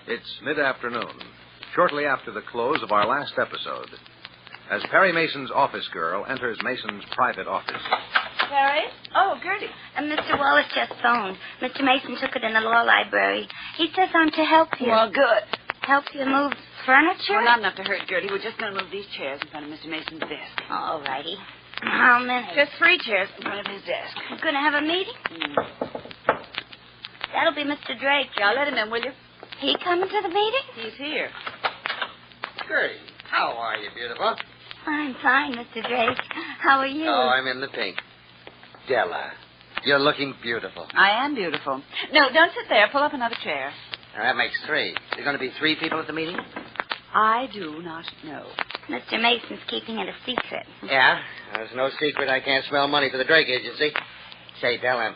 It's mid-afternoon, shortly after the close of our last episode, as Perry Mason's office girl enters Mason's private office. Perry? Oh, Gertie. Mr. Wallace just phoned. Mr. Mason took it in the law library. He says I'm to help you. Well, good. Help you move furniture? Well, not enough to hurt Gertie. We're just going to move these chairs in front of Mr. Mason's desk. All righty. How many? Just 3 chairs in front of his desk. You're going to have a meeting? That'll be Mr. Drake. Yeah, let him in, will you? He coming to the meeting? He's here. Gertie, how are you, beautiful? I'm fine, Mr. Drake. How are you? Oh, I'm in the pink. Della, you're looking beautiful. I am beautiful. No, don't sit there. Pull up another chair. Now, that makes 3. There's going to be 3 people at the meeting? I do not know. Mr. Mason's keeping it a secret. Yeah, there's no secret I can't smell money for the Drake Agency. Say, Della,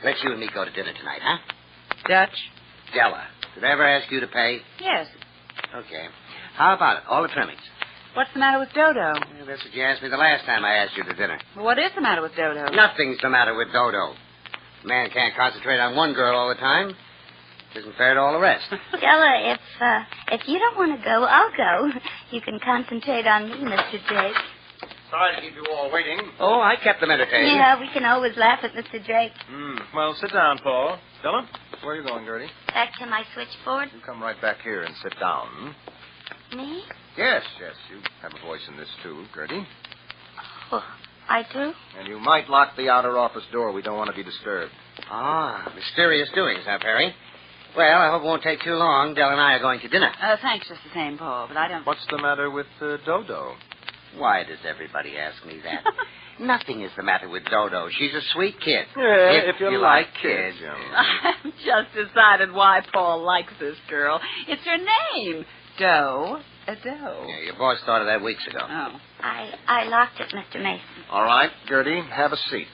let's you and me go to dinner tonight, huh? Dutch? Della, did I ever ask you to pay? Yes. Okay. How about it? All the trimmings. What's the matter with Dodo? Well, that's what you asked me the last time I asked you to dinner. Well, what is the matter with Dodo? Nothing's the matter with Dodo. A man can't concentrate on one girl all the time. It isn't fair to all the rest. Stella, if you don't want to go, I'll go. You can concentrate on me, Mr. Drake. Sorry to keep you all waiting. Oh, I kept them entertained. Yeah, we can always laugh at Mr. Drake. Well, sit down, Paul. Della, where are you going, Gertie? Back to my switchboard. You come right back here and sit down. Me? Yes, you have a voice in this, too, Gertie. Oh, I do? And you might lock the outer office door. We don't want to be disturbed. Ah, mysterious doings, huh, Perry? Well, I hope it won't take too long. Dell and I are going to dinner. Thanks just the same, Paul, but I don't... What's the matter with Dodo? Why does everybody ask me that? Nothing is the matter with Dodo. She's a sweet kid. If you like kids. I've just decided why Paul likes this girl. It's her name. Doe. A doe. Yeah, your boss thought of that weeks ago. Oh. I locked it, Mr. Mason. All right, Gertie, have a seat.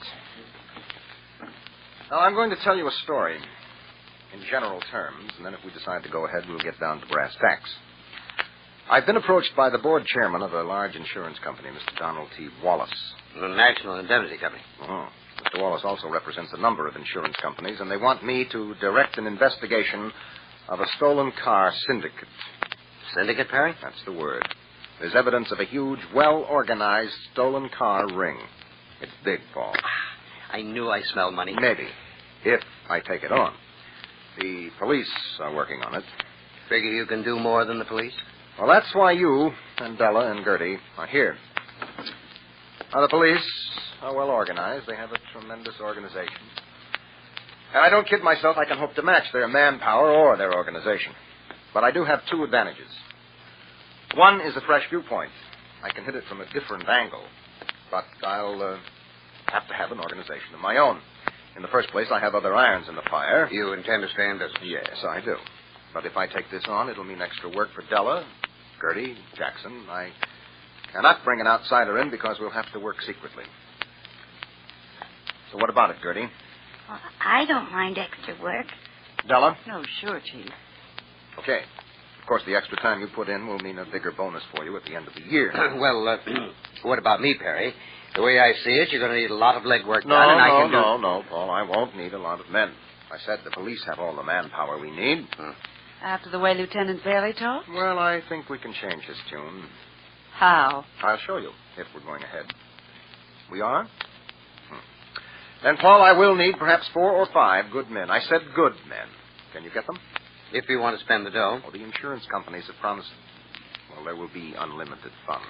Now, I'm going to tell you a story in general terms, and then if we decide to go ahead, we'll get down to brass tacks. I've been approached by the board chairman of a large insurance company, Mr. Donald T. Wallace. The National Indemnity Company. Oh. Mr. Wallace also represents a number of insurance companies, and they want me to direct an investigation of a stolen car syndicate. Syndicate, Perry? That's the word. There's evidence of a huge, well-organized stolen car ring. It's big, Paul. I knew I smelled money. Maybe, if I take it on. The police are working on it. Figure you can do more than the police? Well, that's why you and Della and Gertie are here. Now, the police are well organized. They have a tremendous organization. And I don't kid myself I can hope to match their manpower or their organization. But I do have 2 advantages. One is a fresh viewpoint. I can hit it from a different angle. But I'll have to have an organization of my own. In the first place, I have other irons in the fire. You intend to stay in business? Yes, I do. But if I take this on, it'll mean extra work for Della, Gertie, Jackson. I cannot bring an outsider in because we'll have to work secretly. So what about it, Gertie? Well, I don't mind extra work. Della? Oh, sure, Chief. Okay. Of course, the extra time you put in will mean a bigger bonus for you at the end of the year. Well, what about me, Perry? The way I see it, you're going to need a lot of legwork done, and I can do... No, Paul. I won't need a lot of men. I said the police have all the manpower we need. After the way Lieutenant Bailey talked? Well, I think we can change his tune. How? I'll show you if we're going ahead. We are? Then, Paul, I will need perhaps 4 or 5 good men. I said good men. Can you get them? If you want to spend the dough. Well, the insurance companies have promised... Well, there will be unlimited funds.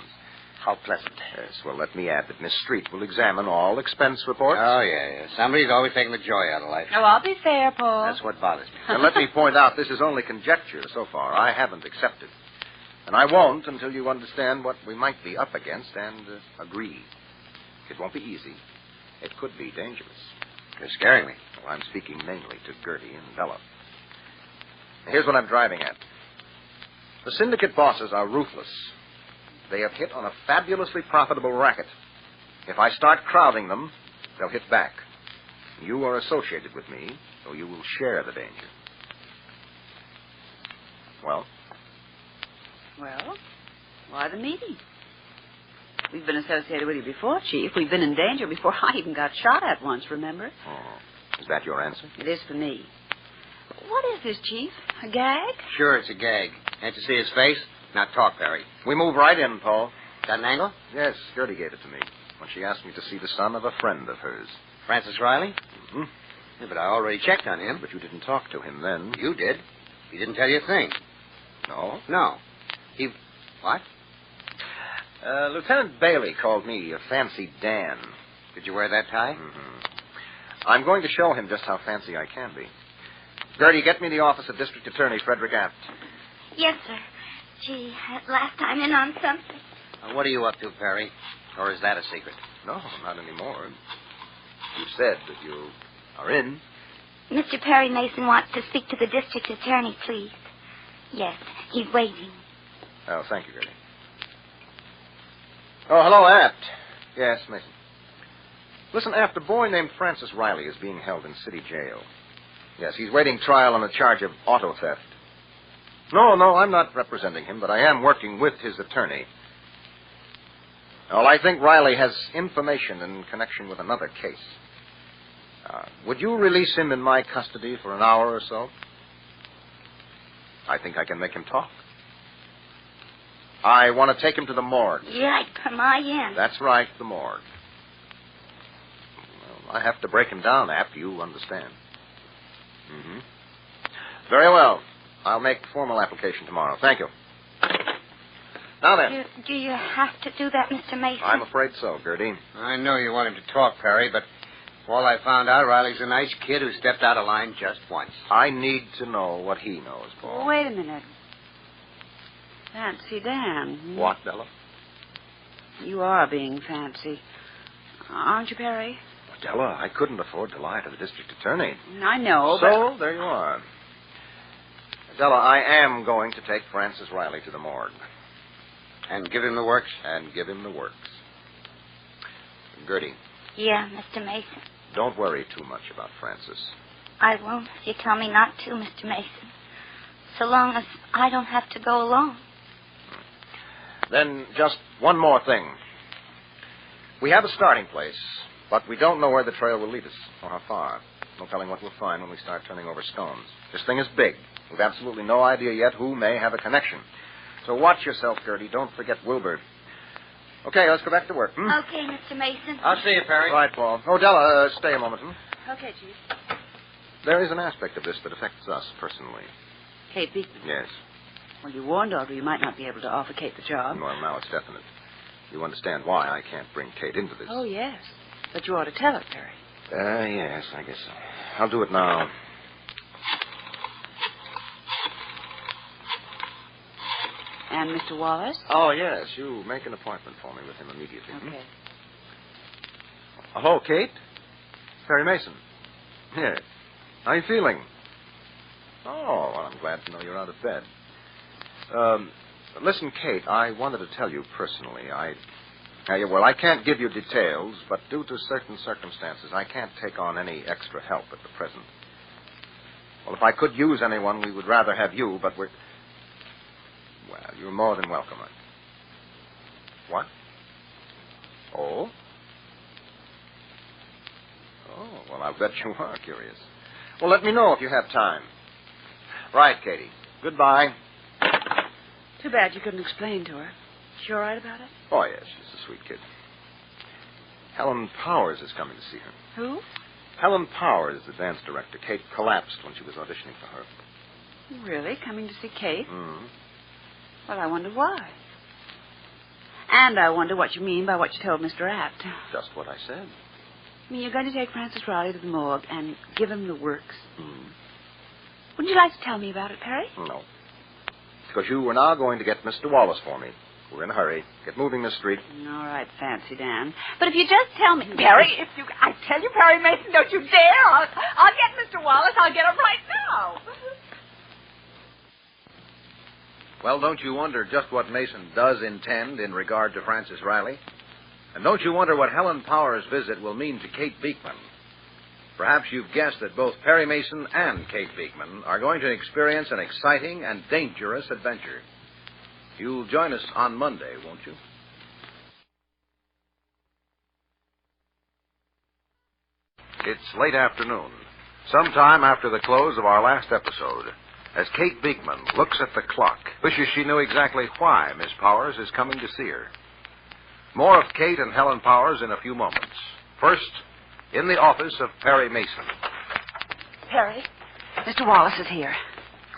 How pleasant. Yes, well, let me add that Miss Street will examine all expense reports. Oh, yeah. Somebody's always taking the joy out of life. Oh, I'll be fair, Paul. That's what bothers me. And let me point out, this is only conjecture so far. I haven't accepted. And I won't until you understand what we might be up against and agree. It won't be easy. It could be dangerous. You're scaring me. Well, I'm speaking mainly to Gertie and Bella. Here's what I'm driving at. The syndicate bosses are ruthless. They have hit on a fabulously profitable racket. If I start crowding them, they'll hit back. You are associated with me, so you will share the danger. Well? Well, why the meeting? We've been associated with you before, Chief. We've been in danger before I even got shot at once, remember? Oh, is that your answer? It is for me. What is What's this, Chief? A gag? Sure, it's a gag. Can't you see his face? Now talk, Perry. We move right in, Paul. Got an angle? Yes, Gertie gave it to me when she asked me to see the son of a friend of hers. Francis Riley? Hmm? Yeah, but I already checked on him. But you didn't talk to him then. You did. He didn't tell you a thing. No? No. He... What? Lieutenant Bailey called me a fancy Dan. Did you wear that tie? Mm-hmm. I'm going to show him just how fancy I can be. Gertie, get me the office of District Attorney Frederick Apt. Yes, sir. Gee, at last I'm in on something. What are you up to, Perry? Or is that a secret? No, not anymore. You said that you are in. Mr. Perry Mason wants to speak to the district attorney, please. Yes, he's waiting. Oh, thank you, Gertie. Oh, hello, Apt. Yes, Mason. Listen, Apt, a boy named Francis Riley is being held in city jail. Yes, he's waiting trial on a charge of auto theft. No, I'm not representing him, but I am working with his attorney. Well, I think Riley has information in connection with another case. Would you release him in my custody for an hour or so? I think I can make him talk. I want to take him to the morgue. Right for my end. That's right, the morgue. Well, I have to break him down, Apt. You understand. Mm-hmm. Very well. I'll make formal application tomorrow. Thank you. Now then. Do you have to do that, Mr. Mason? I'm afraid so, Gertie. I know you want him to talk, Perry, but all I found out, Riley's a nice kid who stepped out of line just once. I need to know what he knows, Paul. Wait a minute. Fancy Dan. What, Della? You are being fancy. Aren't you, Perry? Della, I couldn't afford to lie to the district attorney. I know, So, there you are. Della, I am going to take Francis Riley to the morgue. And give him the works? And give him the works. Gertie, Yeah, Mr. Mason. don't worry too much about Francis. I won't if you tell me not to, Mr. Mason. So long as I don't have to go alone. Then just one more thing. We have a starting place, but we don't know where the trail will lead us or how far. No telling what we'll find when we start turning over stones. This thing is big. We've absolutely no idea yet who may have a connection. So watch yourself, Gertie. Don't forget Wilbur. Okay, let's go back to work. Okay, Mr. Mason. I'll see you, Perry. Right, Paul. Oh, Della, stay a moment. Okay, Chief. There is an aspect of this that affects us personally. Kate Beekman. Yes. Well, you warned Audrey you might not be able to offer Kate the job. Well, now it's definite. You understand why I can't bring Kate into this. Oh, yes. But you ought to tell her, Perry. Yes, I guess so. I'll do it now. And Mr. Wallace? Oh, yes. You make an appointment for me with him immediately. Okay. Hello, Kate? Perry Mason. Yes. How are you feeling? Oh, well, I'm glad to know you're out of bed. Listen, Kate, I wanted to tell you personally. I can't give you details, but due to certain circumstances, I can't take on any extra help at the present. Well, if I could use anyone, we would rather have you, but well, you're more than welcome. What? Oh? Oh, well, I'll bet you are curious. Well, let me know if you have time. Right, Katie. Goodbye. Too bad you couldn't explain to her. She all right about it? Oh, yes, she's a sweet kid. Helen Powers is coming to see her. Who? Helen Powers, the dance director. Kate collapsed when she was auditioning for her. Really? Coming to see Kate? Mm-hmm. Well, I wonder why. And I wonder what you mean by what you told Mr. Apt. Just what I said. I mean, you're going to take Francis Riley to the morgue and give him the works. Mm. Wouldn't you like to tell me about it, Perry? No. Because you were now going to get Mr. Wallace for me. We're in a hurry. Get moving this street. All right, fancy Dan. But if you just tell me... Perry, I tell you, Perry Mason, don't you dare. I'll get Mr. Wallace. I'll get him right now. Well, don't you wonder just what Mason does intend in regard to Francis Riley? And don't you wonder what Helen Powers' visit will mean to Kate Beekman? Perhaps you've guessed that both Perry Mason and Kate Beekman are going to experience an exciting and dangerous adventure. You'll join us on Monday, won't you? It's late afternoon. Sometime after the close of our last episode, as Kate Beekman looks at the clock, wishes she knew exactly why Miss Powers is coming to see her. More of Kate and Helen Powers in a few moments. First, in the office of Perry Mason. Perry, Mr. Wallace is here.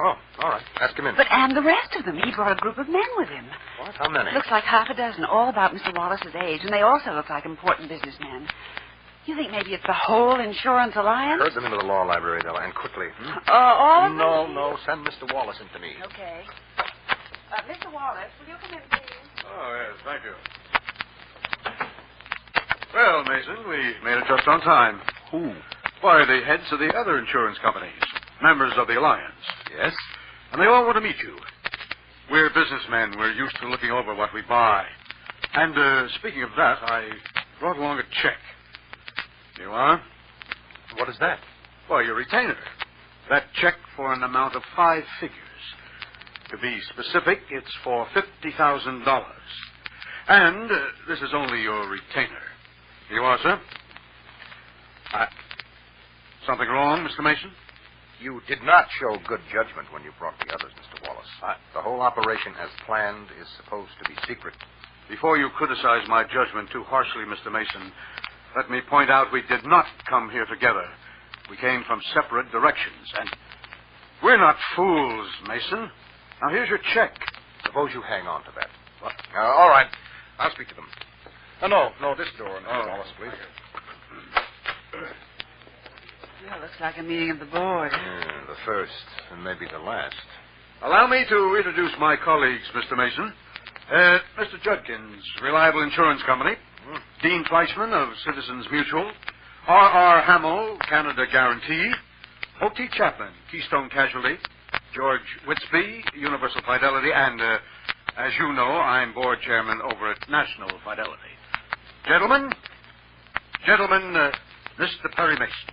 Oh, all right. Ask him in. And the rest of them. He brought a group of men with him. What? How many? Looks like half a dozen, all about Mr. Wallace's age, and they also look like important businessmen. You think maybe it's the whole insurance alliance? Herd them into the law library, Della, and quickly. All of them? No. Send Mr. Wallace in to me. Okay. Mr. Wallace, will you come in, please? Oh, yes, thank you. Well, Mason, we made it just on time. Who? Why, the heads of the other insurance companies, members of the alliance. Yes? And they all want to meet you. We're businessmen. We're used to looking over what we buy. And, speaking of that, I brought along a check. Here you are. What is that? Why, your retainer. That check for an amount of 5 figures. To be specific, it's for $50,000. And this is only your retainer. Here you are, sir. Something wrong, Mr. Mason? You did not show good judgment when you brought the others, Mr. Wallace. The whole operation as planned is supposed to be secret. Before you criticize my judgment too harshly, Mr. Mason, let me point out we did not come here together. We came from separate directions, and we're not fools, Mason. Now, here's your check. Suppose you hang on to that. What? All right. I'll speak to them. No, this door, Mr. Wallace, please. Well, looks like a meeting of the board. Yeah, the first, and maybe the last. Allow me to introduce my colleagues, Mr. Mason. Mr. Judkins, Reliable Insurance Company. Dean Fleischman of Citizens Mutual. R.R. Hamill, Canada Guarantee. O.T. Chaplin, Keystone Casualty. George Whitsby, Universal Fidelity. And, as you know, I'm board chairman over at National Fidelity. Gentlemen, Mr. Perry Mason.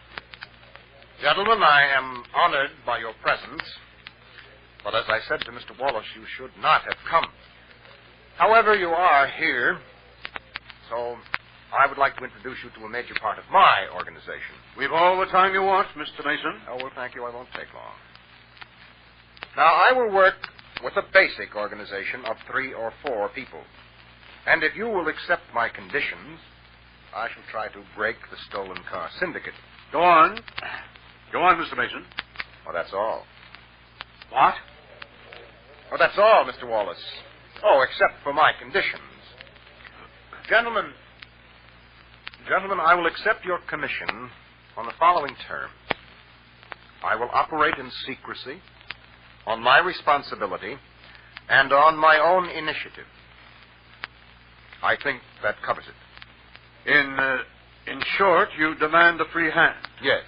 Gentlemen, I am honored by your presence. But as I said to Mr. Wallace, you should not have come. However, you are here, so I would like to introduce you to a major part of my organization. We've all the time you want, Mr. Mason. Oh, well, thank you. I won't take long. Now, I will work with a basic organization of 3 or 4 people. And if you will accept my conditions, I shall try to break the stolen car syndicate. Go on. Go on, Mr. Mason. Oh, that's all. What? Oh, that's all, Mr. Wallace. Oh, except for my conditions. Gentlemen, I will accept your commission on the following terms. I will operate in secrecy, on my responsibility, and on my own initiative. I think that covers it. In short, you demand a free hand. Yes.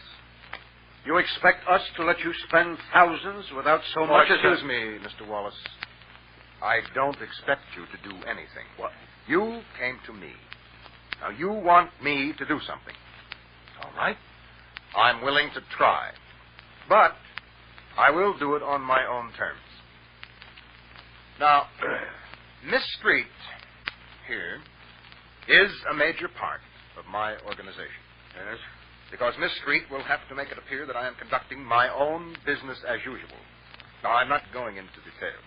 You expect us to let you spend thousands without so much as... Excuse me, Mr. Wallace. I don't expect you to do anything. What? You came to me. Now, you want me to do something. All right. I'm willing to try. But I will do it on my own terms. Now, Miss Street here is a major part of my organization. Yes? Because Miss Street will have to make it appear that I am conducting my own business as usual. Now, I'm not going into details.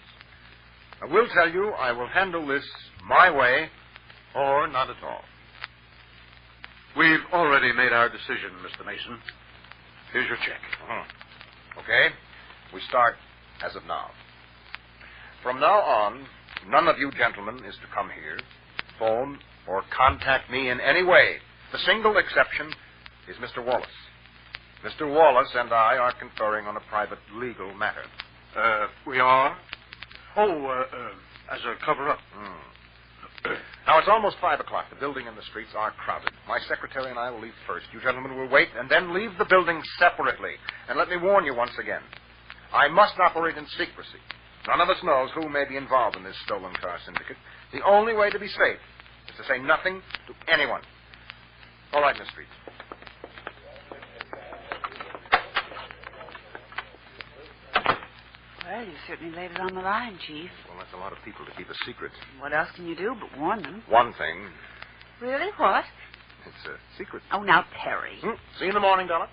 I will tell you I will handle this my way or not at all. We've already made our decision, Mr. Mason. Here's your check. Okay? We start as of now. From now on, none of you gentlemen is to come here, phone, or contact me in any way. The single exception is Mr. Wallace. Mr. Wallace and I are conferring on a private legal matter. We are? Oh, as a cover-up. Now, it's almost 5 o'clock. The building and the streets are crowded. My secretary and I will leave first. You gentlemen will wait and then leave the building separately. And let me warn you once again. I must operate in secrecy. None of us knows who may be involved in this stolen car syndicate. The only way to be safe is to say nothing to anyone. All right, Miss Street. Well, you certainly laid it on the line, Chief. Well, that's a lot of people to keep a secret. What else can you do but warn them? One thing. Really? What? It's a secret. Oh, now, Perry. See you in the morning, Della.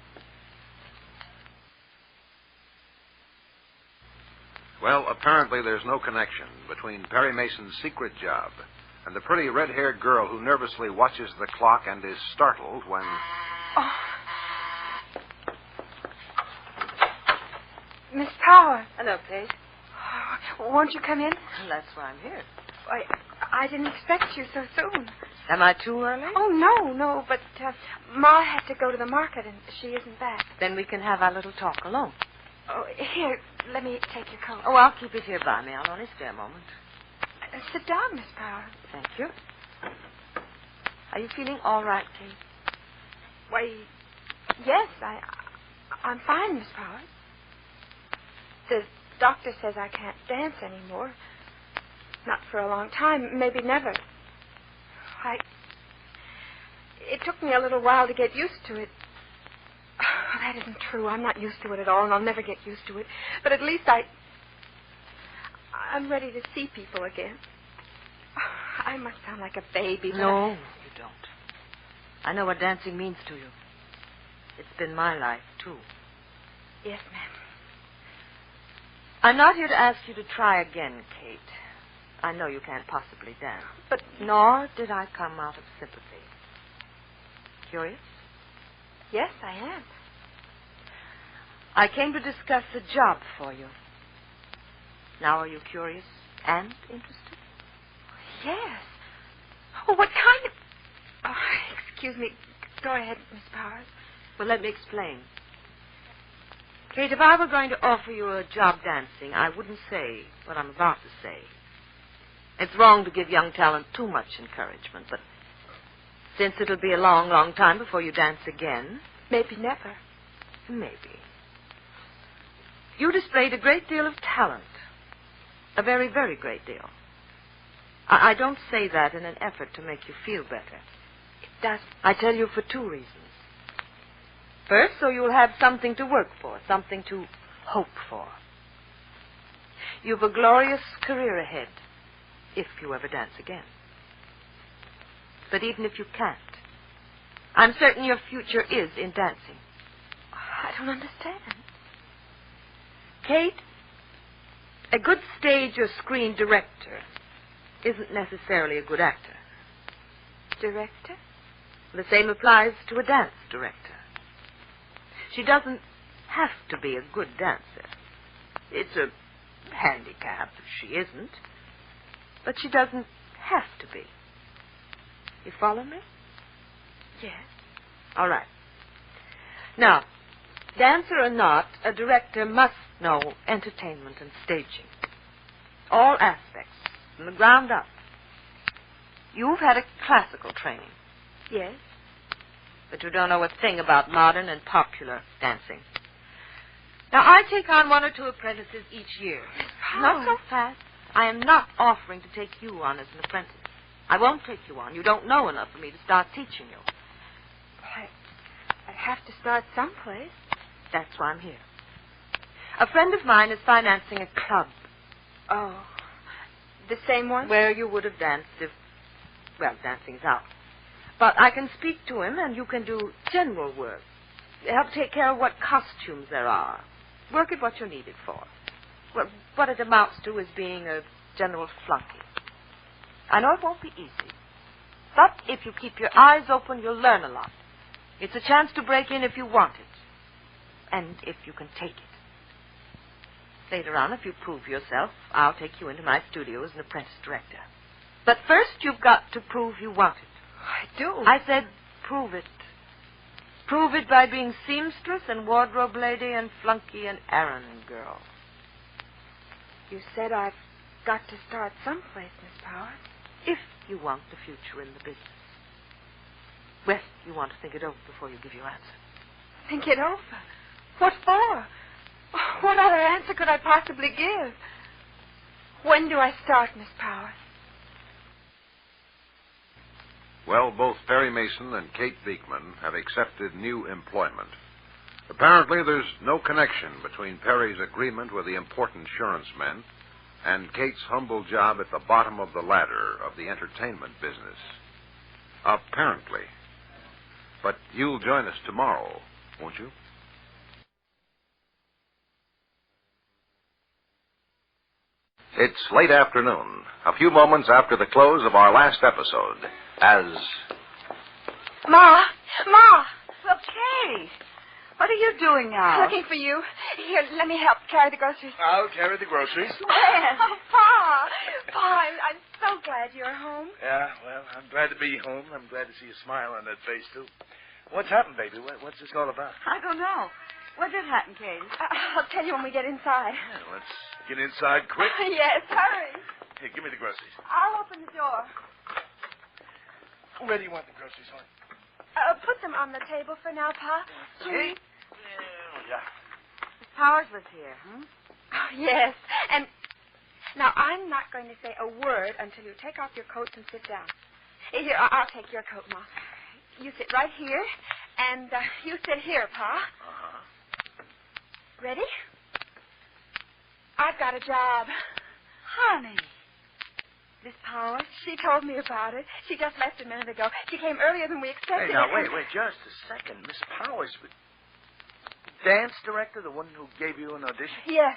Well, apparently there's no connection between Perry Mason's secret job and the pretty red-haired girl who nervously watches the clock and is startled when... Oh. Miss Power. Hello, Kate. Won't you come in? Well, that's why I'm here. I didn't expect you so soon. Am I too early? Oh, no, but Ma had to go to the market and she isn't back. Then we can have our little talk alone. Oh, here, let me take your coat. Oh, I'll keep it here by me. I'll only stay a moment. Sit down, Miss Power. Thank you. Are you feeling all right, Kate? Why, yes, I'm fine, Miss Power. The doctor says I can't dance anymore. Not for a long time, maybe never. It took me a little while to get used to it. That isn't true. I'm not used to it at all, and I'll never get used to it. But at least I'm ready to see people again. I must sound like a baby. No, you don't. I know what dancing means to you. It's been my life, too. Yes, ma'am. I'm not here to ask you to try again, Kate. I know you can't possibly dance. But nor did I come out of sympathy. Curious? Yes, I am. I came to discuss a job for you. Now are you curious and interested? Yes. Oh, what kind of... Oh, excuse me. Go ahead, Miss Powers. Well, let me explain. Kate, if I were going to offer you a job dancing, I wouldn't say what I'm about to say. It's wrong to give young talent too much encouragement, but since it'll be a long, long time before you dance again... Maybe never. Maybe. You displayed a great deal of talent. A very, very great deal. I don't say that in an effort to make you feel better. It does. I tell you for two reasons. First, so you'll have something to work for, something to hope for. You've a glorious career ahead, if you ever dance again. But even if you can't, I'm certain your future is in dancing. I don't understand. Kate, a good stage or screen director isn't necessarily a good actor. Director? The same applies to a dance director. She doesn't have to be a good dancer. It's a handicap if she isn't. But she doesn't have to be. You follow me? Yes. All right. Now, dancer or not, a director must know entertainment and staging. All aspects, from the ground up. You've had a classical training. Yes. But you don't know a thing about modern and popular dancing. Now, I take on one or two apprentices each year. Not so fast. I am not offering to take you on as an apprentice. I won't take you on. You don't know enough for me to start teaching you. I'd have to start someplace. That's why I'm here. A friend of mine is financing a club. Oh. The same one? Where you would have danced if, well, dancing's out. But I can speak to him, and you can do general work. Help take care of what costumes there are. Work at what you're needed for. Well, what it amounts to is being a general flunky. I know it won't be easy. But if you keep your eyes open, you'll learn a lot. It's a chance to break in if you want it. And if you can take it. Later on, if you prove yourself, I'll take you into my studio as an apprentice director. But first, you've got to prove you want it. I do. I said prove it. Prove it by being seamstress and wardrobe lady and flunky and errand girl. You said I've got to start someplace, Miss Powers. If you want the future in the business. Well, you want to think it over before you give your answer. Think it over? What for? What other answer could I possibly give? When do I start, Miss Powers? Well, both Perry Mason and Kate Beekman have accepted new employment. Apparently, there's no connection between Perry's agreement with the important insurance men and Kate's humble job at the bottom of the ladder of the entertainment business. Apparently. But you'll join us tomorrow, won't you? It's late afternoon, a few moments after the close of our last episode, as... Ma! Well, Kate, what are you doing now? Looking for you. Here, let me help carry the groceries. I'll carry the groceries. Oh, Pa! Pa, I'm so glad you're home. Yeah, well, I'm glad to be home. I'm glad to see a smile on that face, too. What's happened, baby? What's this all about? I don't know. What did happen, Katie? I'll tell you when we get inside. Yeah, let's get inside quick. Yes, hurry. Here, give me the groceries. I'll open the door. Where do you want the groceries, hon? Put them on the table for now, Pa. Please. Yeah. Miss Powers was here, huh? Oh, yes. And now I'm not going to say a word until you take off your coats and sit down. Here, I'll take your coat, Ma. You sit right here, and you sit here, Pa. Uh-huh. Ready? I've got a job. Honey. Miss Powers? She told me about it. She just left a minute ago. She came earlier than we expected. Hey, now, wait, just a second. Miss Powers, dance director, the one who gave you an audition? Yes.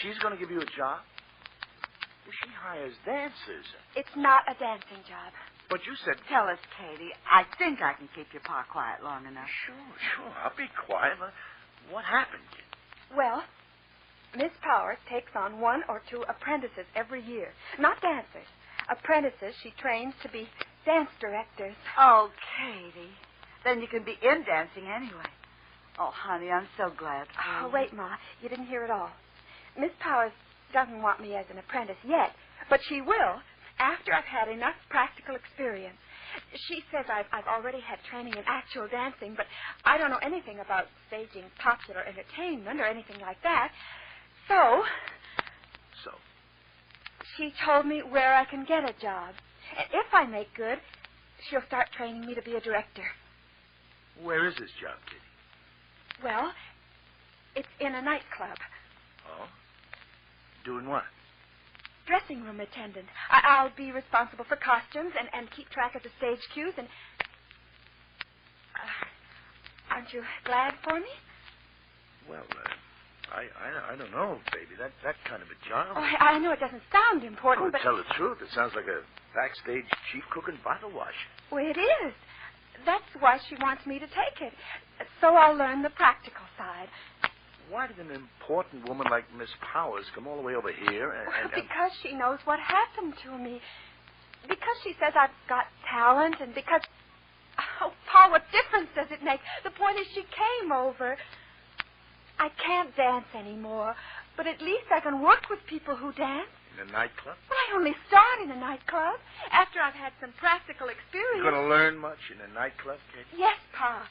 She's going to give you a job? Well, she hires dancers. It's not a dancing job. But you said... Tell us, Katie. I think I can keep your pa quiet long enough. Sure. I'll be quiet. What happened? Well, Miss Powers takes on 1 or 2 apprentices every year. Not dancers. Apprentices she trains to be dance directors. Oh, Katie. Then you can be in dancing anyway. Oh, honey, I'm so glad for Oh, you. wait, Ma. You didn't hear it all. Miss Powers doesn't want me as an apprentice yet, but she will after I've had enough practical experience. She says I've already had training in actual dancing, but I don't know anything about staging popular entertainment or anything like that. So, she told me where I can get a job. And if I make good, she'll start training me to be a director. Where is this job, Kitty? Well, it's in a nightclub. Oh? Doing what? Dressing room attendant. I'll be responsible for costumes and keep track of the stage cues and... aren't you glad for me? Well, I don't know, baby. That kind of a job. Oh, I know it doesn't sound important, To but... tell the truth, it sounds like a backstage chief cook and bottle washer. Well, it is. That's why she wants me to take it. So I'll learn the practical side. Why did an important woman like Miss Powers come all the way over here and... Because she knows what happened to me. Because she says I've got talent and because... Oh, Pa, what difference does it make? The point is she came over. I can't dance anymore, but at least I can work with people who dance. In a nightclub? Well, I only start in a nightclub after I've had some practical experience. You going to learn much in a nightclub, Katie? Yes, Pa.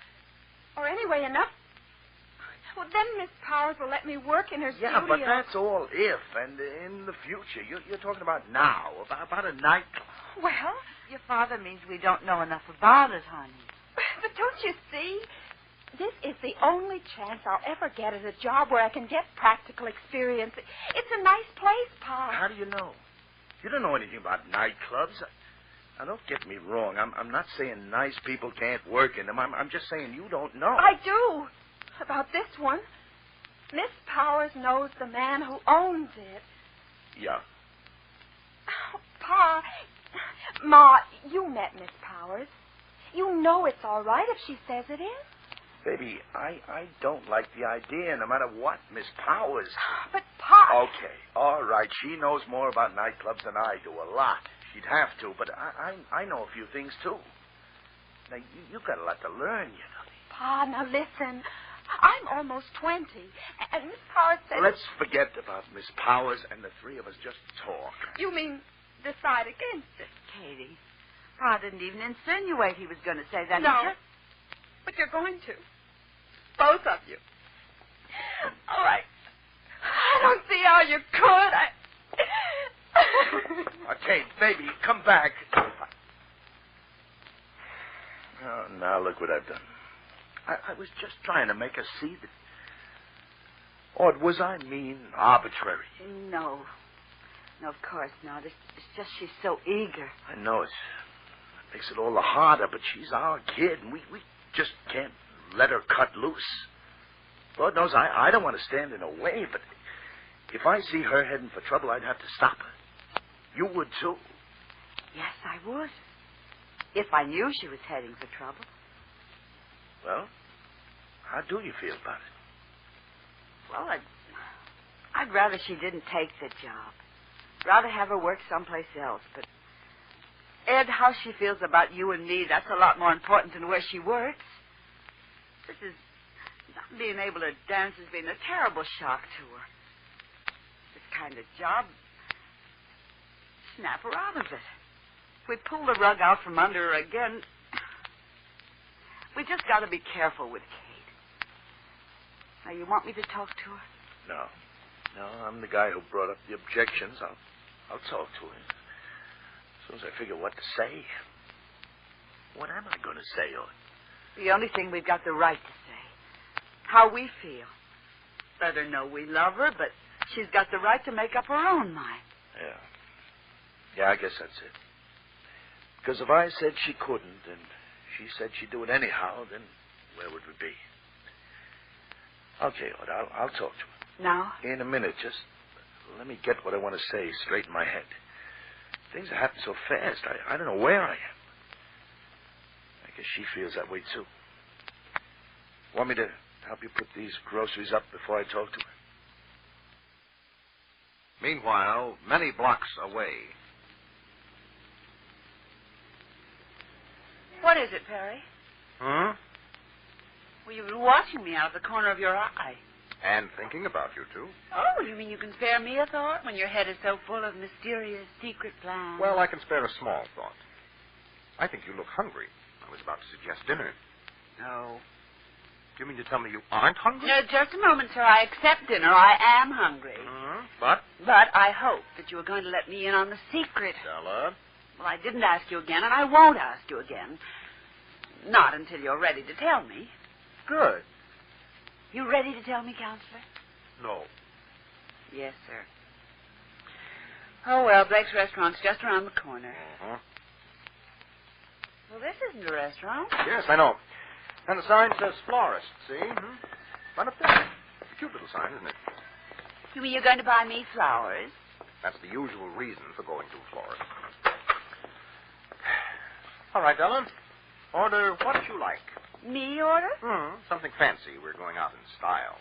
Or anyway, enough. Well, then Miss Powers will let me work in her studio. Yeah, but that's all if and in the future. You're talking about now, about a nightclub. Well, Your father means we don't know enough about it, honey. but don't you see? This is the only chance I'll ever get at a job where I can get practical experience. It's a nice place, Pa. How do you know? You don't know anything about nightclubs. Now, don't get me wrong. I'm not saying nice people can't work in them. I'm just saying you don't know. I do. About this one. Miss Powers knows the man who owns it. Yeah. Oh, Pa. Ma, you met Miss Powers. You know it's all right if she says it is. Baby, I don't like the idea, no matter what, Miss Powers. But, Pa... Okay, all right. She knows more about nightclubs than I do, a lot. She'd have to, but I know a few things, too. Now, you've got a lot to learn, you know. Pa, now listen. I'm almost 20, and Miss Powers said... Let's forget about Miss Powers and the three of us just talk. You mean decide against it? Katie, Pa didn't even insinuate he was going to say that. No, He just... but you're going to. Both of you. All right. I don't see how you could. Okay, baby, come back. Oh, now look what I've done. I was just trying to make her see that... Or was I mean, arbitrary? No. No, of course not. It's just she's so eager. I know it makes it all the harder, but she's our kid, and we just can't let her cut loose. Lord knows I don't want to stand in her way, but If I see her heading for trouble, I'd have to stop her. You would, too. Yes, I would. If I knew she was heading for trouble. Well, how do you feel about it? Well, I'd rather she didn't take the job. Rather have her work someplace else. But, Ed, how she feels about you and me, that's a lot more important than where she works. This is... Not being able to dance has been a terrible shock to her. This kind of job... Snap her out of it. If we pull the rug out from under her again... We just got to be careful with Kate. Now, you want me to talk to her? No. No, I'm the guy who brought up the objections. I'll talk to her. As soon as I figure what to say. What am I going to say? Or... The only thing we've got the right to say. How we feel. Let her know we love her, but she's got the right to make up her own mind. Yeah. Yeah, I guess that's it. Because if I said she couldn't, and she said she'd do it anyhow, then where would we be? Okay, I'll talk to her. Now? In a minute, just let me get what I want to say straight in my head. Things are happening so fast, I don't know where I am. I guess she feels that way, too. Want me to help you put these groceries up before I talk to her? Meanwhile, many blocks away. What is it, Perry? Hmm? Well, you've been watching me out of the corner of your eye. And thinking about you, too. Oh, you mean you can spare me a thought when your head is so full of mysterious, secret plans? Well, I can spare a small thought. I think you look hungry. I was about to suggest dinner. No. Do you mean to tell me you aren't hungry? No, just a moment, sir. I accept dinner. I am hungry. But? But I hope that you are going to let me in on the secret. Stella? Well, I didn't ask you again, and I won't ask you again. Not until you're ready to tell me. Good. You ready to tell me, Counselor? No. Yes, sir. Oh, well, Blake's restaurant's just around the corner. Uh-huh. Well, this isn't a restaurant. Yes, I know. And the sign says florist, see? Right up there. It's a cute little sign, isn't it? You mean you're going to buy me flowers? That's the usual reason for going to a florist. All right, Ella. Order what you like. Me order? Something fancy. We're going out in style.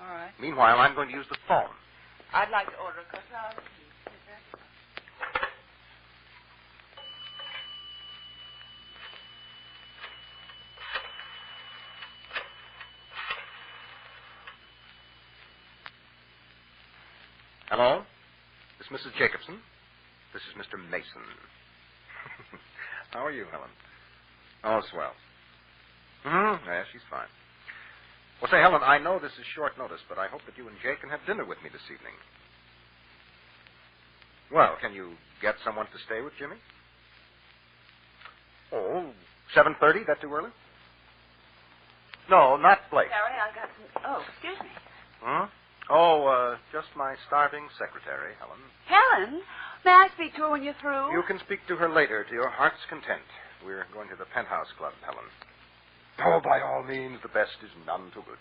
All right. Meanwhile, I'm going to use the phone. I'd like to order a flower, please. Hello? This is Mrs. Jacobson. This is Mr. Mason. How are you, Helen? Oh, swell. Yeah, she's fine. Well, say, Helen, I know this is short notice, but I hope that you and Jake can have dinner with me this evening. Well, can you get someone to stay with Jimmy? Oh, 7:30? That too early? No, not Blake. Harry, I got some... Oh, excuse me. Just my starving secretary, Helen. Helen? May I speak to her when you're through? You can speak to her later, to your heart's content. We're going to the Penthouse Club, Helen. Oh, by all means, the best is none too good.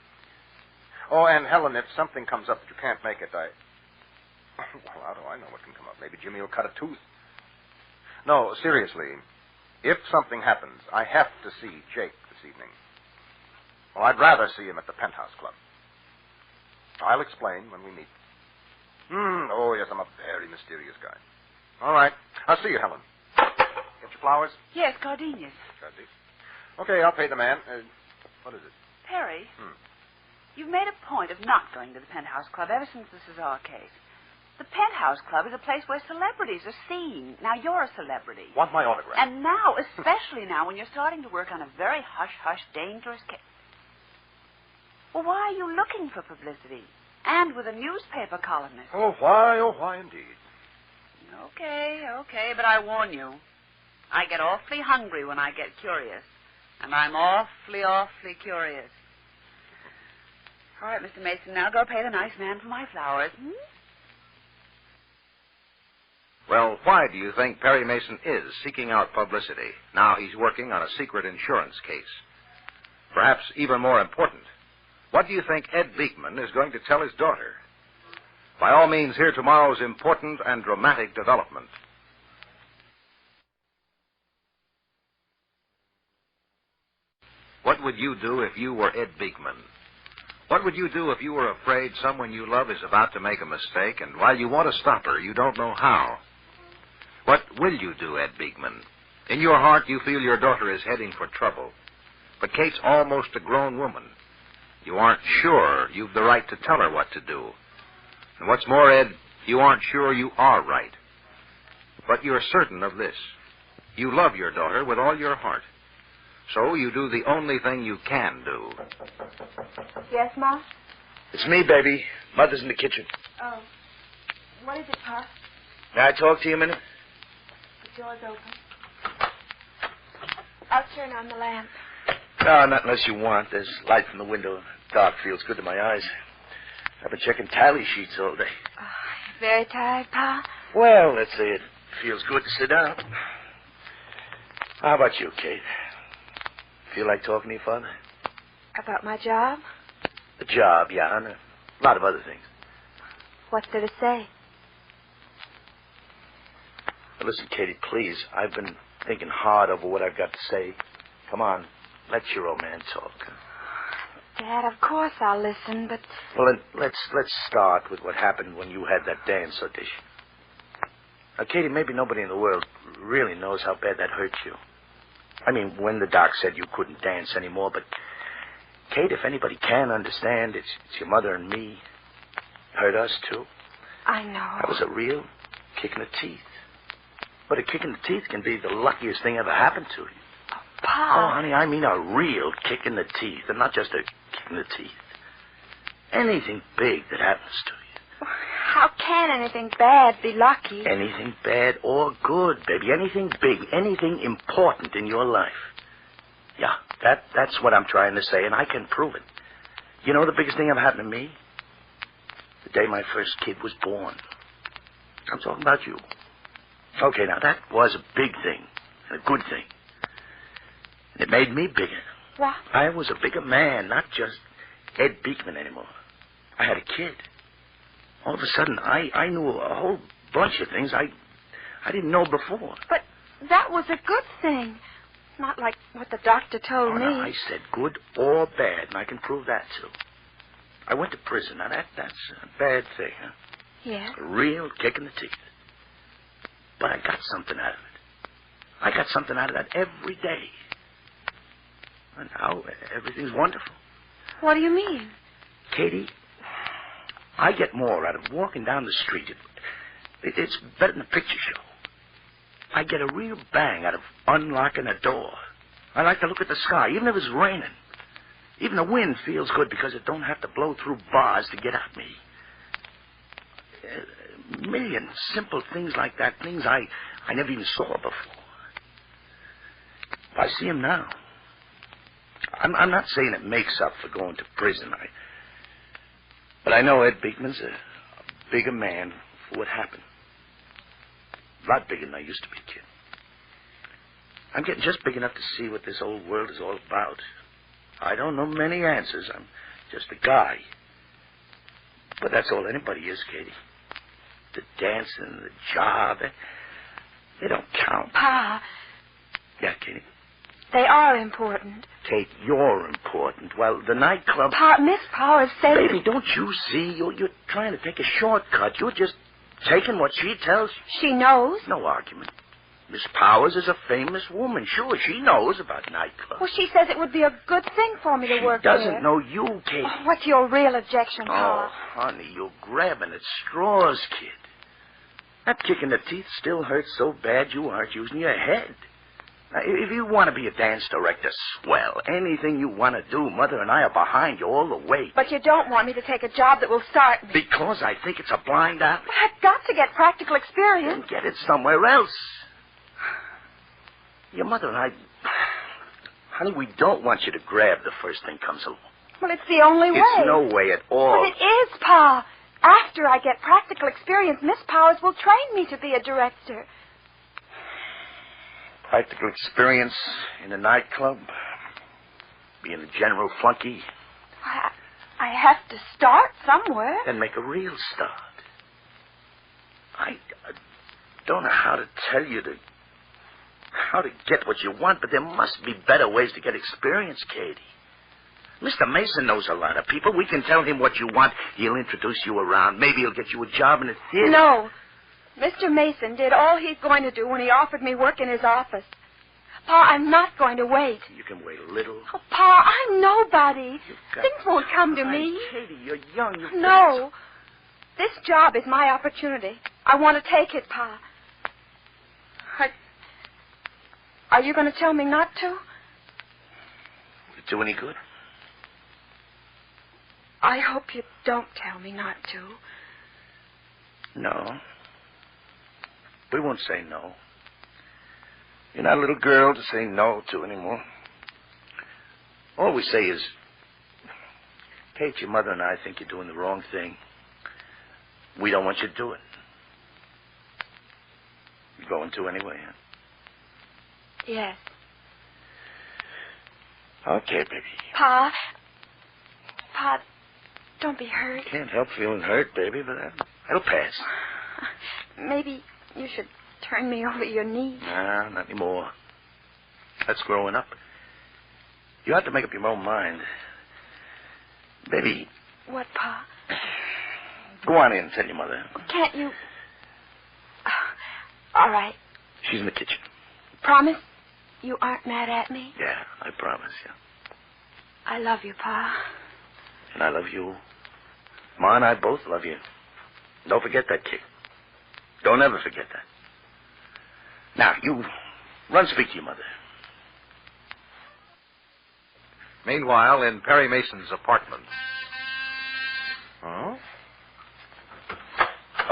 Oh, and Helen, if something comes up that you can't make it, Well, how do I know what can come up? Maybe Jimmy will cut a tooth. No, seriously, if something happens, I have to see Jake this evening. Well, I'd rather see him at the Penthouse Club. I'll explain when we meet. Oh, yes, I'm a very mysterious guy. All right. I'll see you, Helen. Get your flowers? Yes, gardenias. Gardenias. Okay, I'll pay the man. What is it? Perry, you've made a point of not going to the Penthouse Club ever since this is our case. The Penthouse Club is a place where celebrities are seen. Now, you're a celebrity. Want my autograph? And now, especially now, when you're starting to work on a very hush-hush, dangerous case. Well, why are you looking for publicity? And with a newspaper columnist. Oh, why indeed. Okay, but I warn you. I get awfully hungry when I get curious. And I'm awfully curious. All right, Mr. Mason, now go pay the nice man for my flowers. Well, why do you think Perry Mason is seeking out publicity? Now he's working on a secret insurance case. Perhaps even more important, what do you think Ed Beekman is going to tell his daughter? By all means, hear tomorrow's important and dramatic development. What would you do if you were Ed Beekman? What would you do if you were afraid someone you love is about to make a mistake, and while you want to stop her, you don't know how? What will you do, Ed Beekman? In your heart, you feel your daughter is heading for trouble. But Kate's almost a grown woman. You aren't sure you've the right to tell her what to do. And what's more, Ed, you aren't sure you are right. But you're certain of this. You love your daughter with all your heart. So you do the only thing you can do. Yes, Ma? It's me, baby. Mother's in the kitchen. Oh. What is it, Pa? May I talk to you a minute? The door's open. I'll turn on the lamp. No, not unless you want. There's light from the window. Dark feels good to my eyes. I've been checking tally sheets all day. Oh, you're very tired, Pa? Well, let's say it feels good to sit down. How about you, Kate? Feel like talking to your father? About my job? The job, yeah, and a lot of other things. What's there to say? Now, listen, Katie, please. I've been thinking hard over what I've got to say. Come on, let your old man talk. Dad, of course I'll listen, but... Well, then, let's start with what happened when you had that dance audition. Now, Katie, maybe nobody in the world really knows how bad that hurt you. I mean, when the doc said you couldn't dance anymore, but... Kate, if anybody can understand, it's your mother and me. It hurt us, too. I know. That was a real kick in the teeth. But a kick in the teeth can be the luckiest thing ever happened to you. Oh, Pa. Oh, honey, I mean a real kick in the teeth, and not just a kick in the teeth. Anything big that happens to you. How can anything bad be lucky? Anything bad or good, baby. Anything big, anything important in your life. Yeah, that's what I'm trying to say, and I can prove it. You know the biggest thing ever happened to me? The day my first kid was born. I'm talking about you. Okay, now that was a big thing, and a good thing. And it made me bigger. What? I was a bigger man, not just Ed Beekman anymore. I had a kid. All of a sudden, I knew a whole bunch of things I didn't know before. But that was a good thing. Not like what the doctor told me. No, I said good or bad, and I can prove that, too. I went to prison. Now, that's a bad thing, huh? Yeah. A real kick in the teeth. But I got something out of it. I got something out of that every day. And now everything's wonderful. What do you mean? Katie, I get more out of walking down the street. It's better than a picture show. I get a real bang out of unlocking a door. I like to look at the sky, even if it's raining. Even the wind feels good because it don't have to blow through bars to get at me. A million simple things like that, things I never even saw before. I see them now. I'm not saying it makes up for going to prison. But I know Ed Beekman's a bigger man for what happened. A lot bigger than I used to be, kid. I'm getting just big enough to see what this old world is all about. I don't know many answers. I'm just a guy. But that's all anybody is, Katie. The dancing, the job, they don't count. Pa. Yeah, Katie? They are important. Kate, you're important. Well, the nightclub... Pa, Miss Powers said... Baby, don't you see? You're trying to take a shortcut. You're just taking what she tells you. She knows? No argument. Miss Powers is a famous woman. Sure, she knows about nightclubs. Well, she says it would be a good thing for me to work She doesn't there. know you, Kate. Oh, what's your real objection, Oh, Pa? honey, you're grabbing at straws, kid. That kick in the teeth still hurts so bad you aren't using your head. Now, if you want to be a dance director, swell. Anything you want to do, Mother and I are behind you all the way. But you don't want me to take a job that will start me. Because I think it's a blind alley. But I've got to get practical experience. Then get it somewhere else. Your mother and I... Honey, we don't want you to grab the first thing comes along. Well, it's the only way. It's no way at all. But it is, Pa. After I get practical experience, Miss Powers will train me to be a director. Practical experience in a nightclub, being a general flunky. I have to start somewhere. Then make a real start. don't know how to tell you how to get what you want, but there must be better ways to get experience, Katie. Mr. Mason knows a lot of people. We can tell him what you want. He'll introduce you around. Maybe he'll get you a job in a theater. No. Mr. Mason did all he's going to do when he offered me work in his office. Pa, I'm not going to wait. You can wait a little. Oh, Pa, I'm nobody. Things won't come to me. Katie, you're young. No. This job is my opportunity. I want to take it, Pa. Are you going to tell me not to? Will it do any good? I hope you don't tell me not to. No. We won't say no. You're not a little girl to say no to anymore. All we say is, Kate, your mother and I think you're doing the wrong thing. We don't want you to do it. You going to anyway, huh? Yes. Okay, baby. Pa, don't be hurt. Can't help feeling hurt, baby, but that'll pass. Maybe you should turn me over your knee. No, not anymore. That's growing up. You have to make up your own mind. Baby. What, Pa? Go on in and tell your mother. Can't you... All right. She's in the kitchen. Promise you aren't mad at me? Yeah, I promise you. I love you, Pa. And I love you. Ma and I both love you. Don't forget that, kid. Don't ever forget that. Now, you run speak to your mother. Meanwhile, in Perry Mason's apartment. Oh?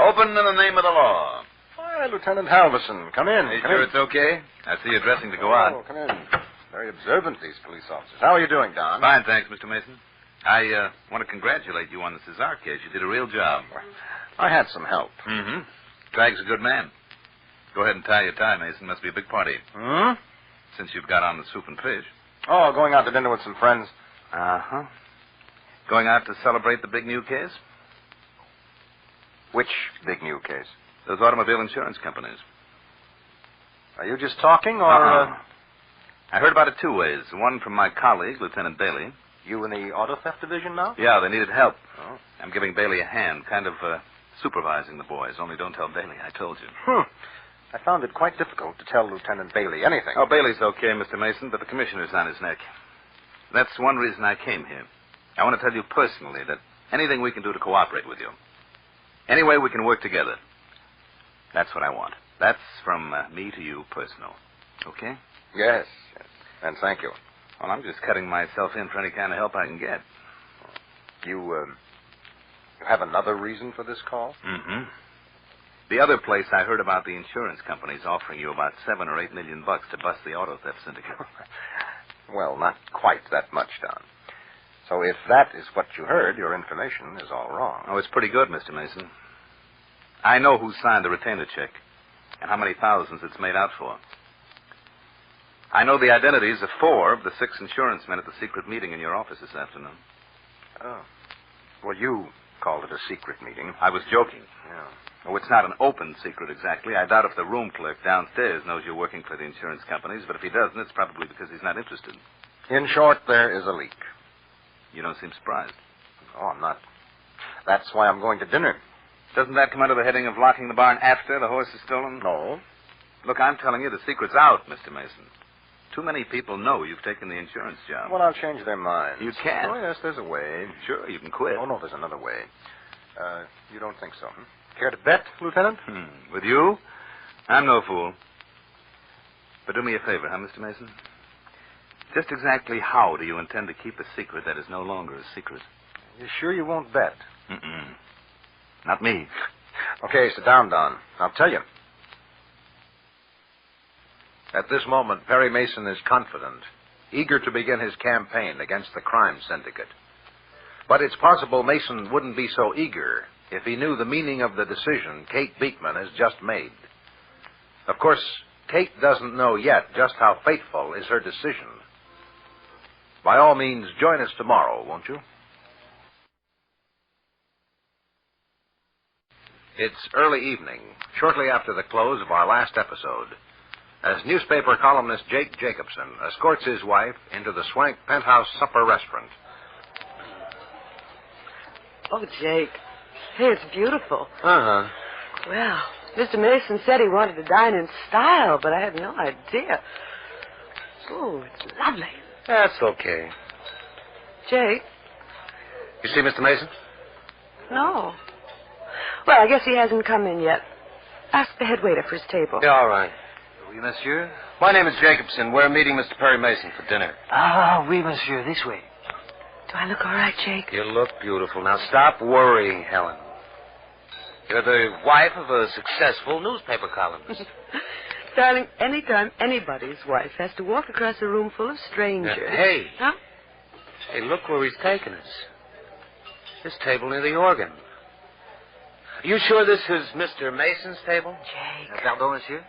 Open in the name of the law. Why, Lieutenant Halverson, come in. Are you come sure in. it's okay? I see you're dressing to go Oh, out. come in. Very observant, these police officers. How are you doing, Don? Fine, thanks, Mr. Mason. I want to congratulate you on the Cesar case. You did a real job. I had some help. Mm-hmm. Drag's a good man. Go ahead and tie your tie, Mason. Must be a big party. Hmm? Since you've got on the soup and fish. Oh, going out to dinner with some friends. Uh-huh. Going out to celebrate the big new case? Which big new case? Those automobile insurance companies. Are you just talking, or... I heard about it two ways. One from my colleague, Lieutenant Bailey. You in the auto theft division now? Yeah, they needed help. Oh. I'm giving Bailey a hand, kind of supervising the boys. Only don't tell Bailey, I told you. I found it quite difficult to tell Lieutenant Bailey anything. Oh, Bailey's okay, Mr. Mason, but the commissioner's on his neck. That's one reason I came here. I want to tell you personally that anything we can do to cooperate with you. Any way we can work together. That's what I want. That's from me to you personal. Okay? Yes. And thank you. Well, I'm just cutting myself in for any kind of help I can get. You have another reason for this call? Mm-hmm. The other place I heard about the insurance companies offering you about $7 or $8 million to bust the auto theft syndicate. Well, not quite that much, Don. So if that is what you heard, your information is all wrong. Oh, it's pretty good, Mr. Mason. I know who signed the retainer check and how many thousands it's made out for. I know the identities of 4 of the 6 insurance men at the secret meeting in your office this afternoon. Oh. Well, you called it a secret meeting. I was joking. Yeah. Oh, it's not an open secret exactly. I doubt if the room clerk downstairs knows you're working for the insurance companies, but if he doesn't, it's probably because he's not interested. In short, there is a leak. You don't seem surprised. Oh, I'm not. That's why I'm going to dinner. Doesn't that come under the heading of locking the barn after the horse is stolen? No. Look, I'm telling you, the secret's out, Mr. Mason. Too many people know you've taken the insurance job. Well, I'll change their minds. You can. Oh, yes, there's a way. Sure, you can quit. Oh, no, there's another way. You don't think so, huh? Care to bet, Lieutenant? With you? I'm no fool. But do me a favor, huh, Mr. Mason? Just exactly how do you intend to keep a secret that is no longer a secret? You sure you won't bet? Mm-mm. Not me. Okay, sit down, Don. I'll tell you. At this moment, Perry Mason is confident, eager to begin his campaign against the crime syndicate. But it's possible Mason wouldn't be so eager if he knew the meaning of the decision Kate Beekman has just made. Of course, Kate doesn't know yet just how fateful is her decision. By all means, join us tomorrow, won't you? It's early evening, shortly after the close of our last episode, as newspaper columnist Jake Jacobson escorts his wife into the swank penthouse supper restaurant. Oh, Jake. Hey, it's beautiful. Uh-huh. Well, Mr. Mason said he wanted to dine in style, but I had no idea. Oh, it's lovely. That's okay. Jake? You see Mr. Mason? No. Well, I guess he hasn't come in yet. Ask the head waiter for his table. Yeah, all right. Oui, monsieur? My name is Jacobson. We're meeting Mr. Perry Mason for dinner. Ah, oui, monsieur. This way. Do I look all right, Jake? You look beautiful. Now stop worrying, Helen. You're the wife of a successful newspaper columnist. Darling, anytime anybody's wife has to walk across a room full of strangers... Hey. Huh? Hey, look where he's taken us. This table near the organ. Are you sure this is Mr. Mason's table? Jake. Pardon, monsieur?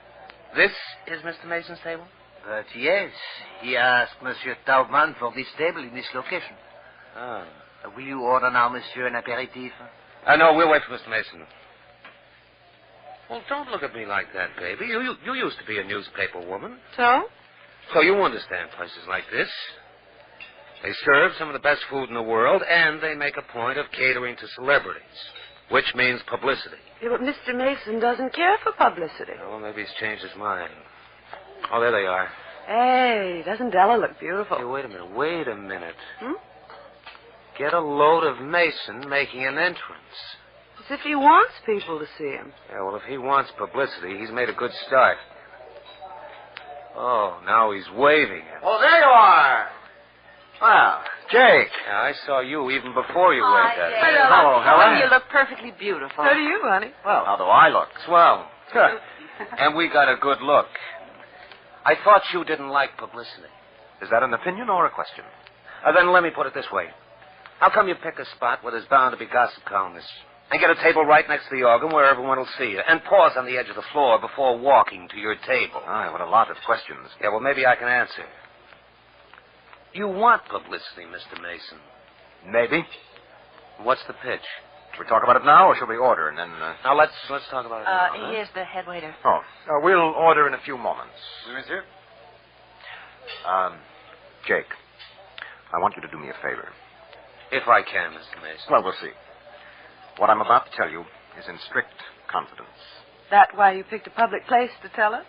This is Mr. Mason's table? But yes, he asked Monsieur Taubman for this table in this location. Ah. Will you order now, monsieur, an aperitif? No, we'll wait for Mr. Mason. Well, don't look at me like that, baby. You used to be a newspaper woman. So? So you understand places like this. They serve some of the best food in the world, and they make a point of catering to celebrities, which means publicity. Yeah, but Mr. Mason doesn't care for publicity. Well, maybe he's changed his mind. Oh, there they are. Hey, doesn't Della look beautiful? Hey, wait a minute. Hmm? Get a load of Mason making an entrance. As if he wants people to see him. Yeah, well, if he wants publicity, he's made a good start. Oh, now he's waving at us. Oh, there you are. Well, Jake. Yeah, I saw you even before you waved at me. Hello, Helen. You look perfectly beautiful. So do you, honey. Well, how do I look? Swell. Good. And we got a good look. I thought you didn't like publicity. Is that an opinion or a question? Then let me put it this way. How come you pick a spot where there's bound to be gossip columnists? And get a table right next to the organ where everyone will see you. And pause on the edge of the floor before walking to your table. Ah, what a lot of questions. Yeah, well, maybe I can answer. You want publicity, Mr. Mason. Maybe. What's the pitch? Should we talk about it now, or shall we order and then... Now, let's talk about it now. Huh? Here's the head waiter. Oh, we'll order in a few moments. Oui, monsieur? Jake, I want you to do me a favor. If I can, Mr. Mason. Well, we'll see. What I'm about to tell you is in strict confidence. That why you picked a public place to tell us?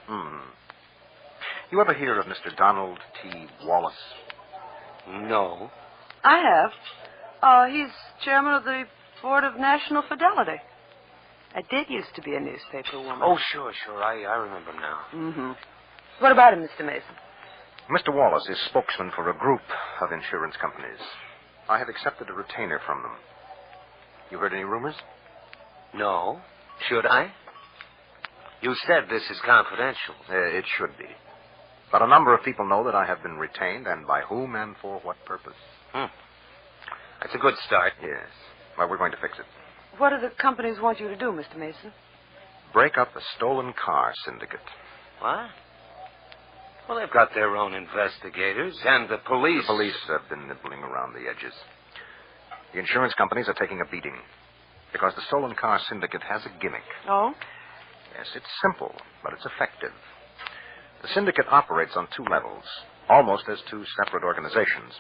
You ever hear of Mr. Donald T. Wallace? No. I have. He's chairman of the Board of National Fidelity. I did used to be a newspaper woman. Oh, sure. I remember now. Mm-hmm. What about him, Mr. Mason? Mr. Wallace is spokesman for a group of insurance companies. I have accepted a retainer from them. You heard any rumors? No. Should I? You said this is confidential. It should be. But a number of people know that I have been retained, and by whom and for what purpose. That's a good start. Yes. Well, we're going to fix it. What do the companies want you to do, Mr. Mason? Break up a stolen car syndicate. What? Well, they've got their own investigators, and the police... The police have been nibbling around the edges. The insurance companies are taking a beating because the stolen car syndicate has a gimmick. Oh? Yes, it's simple, but it's effective. The syndicate operates on two levels, almost as two separate organizations.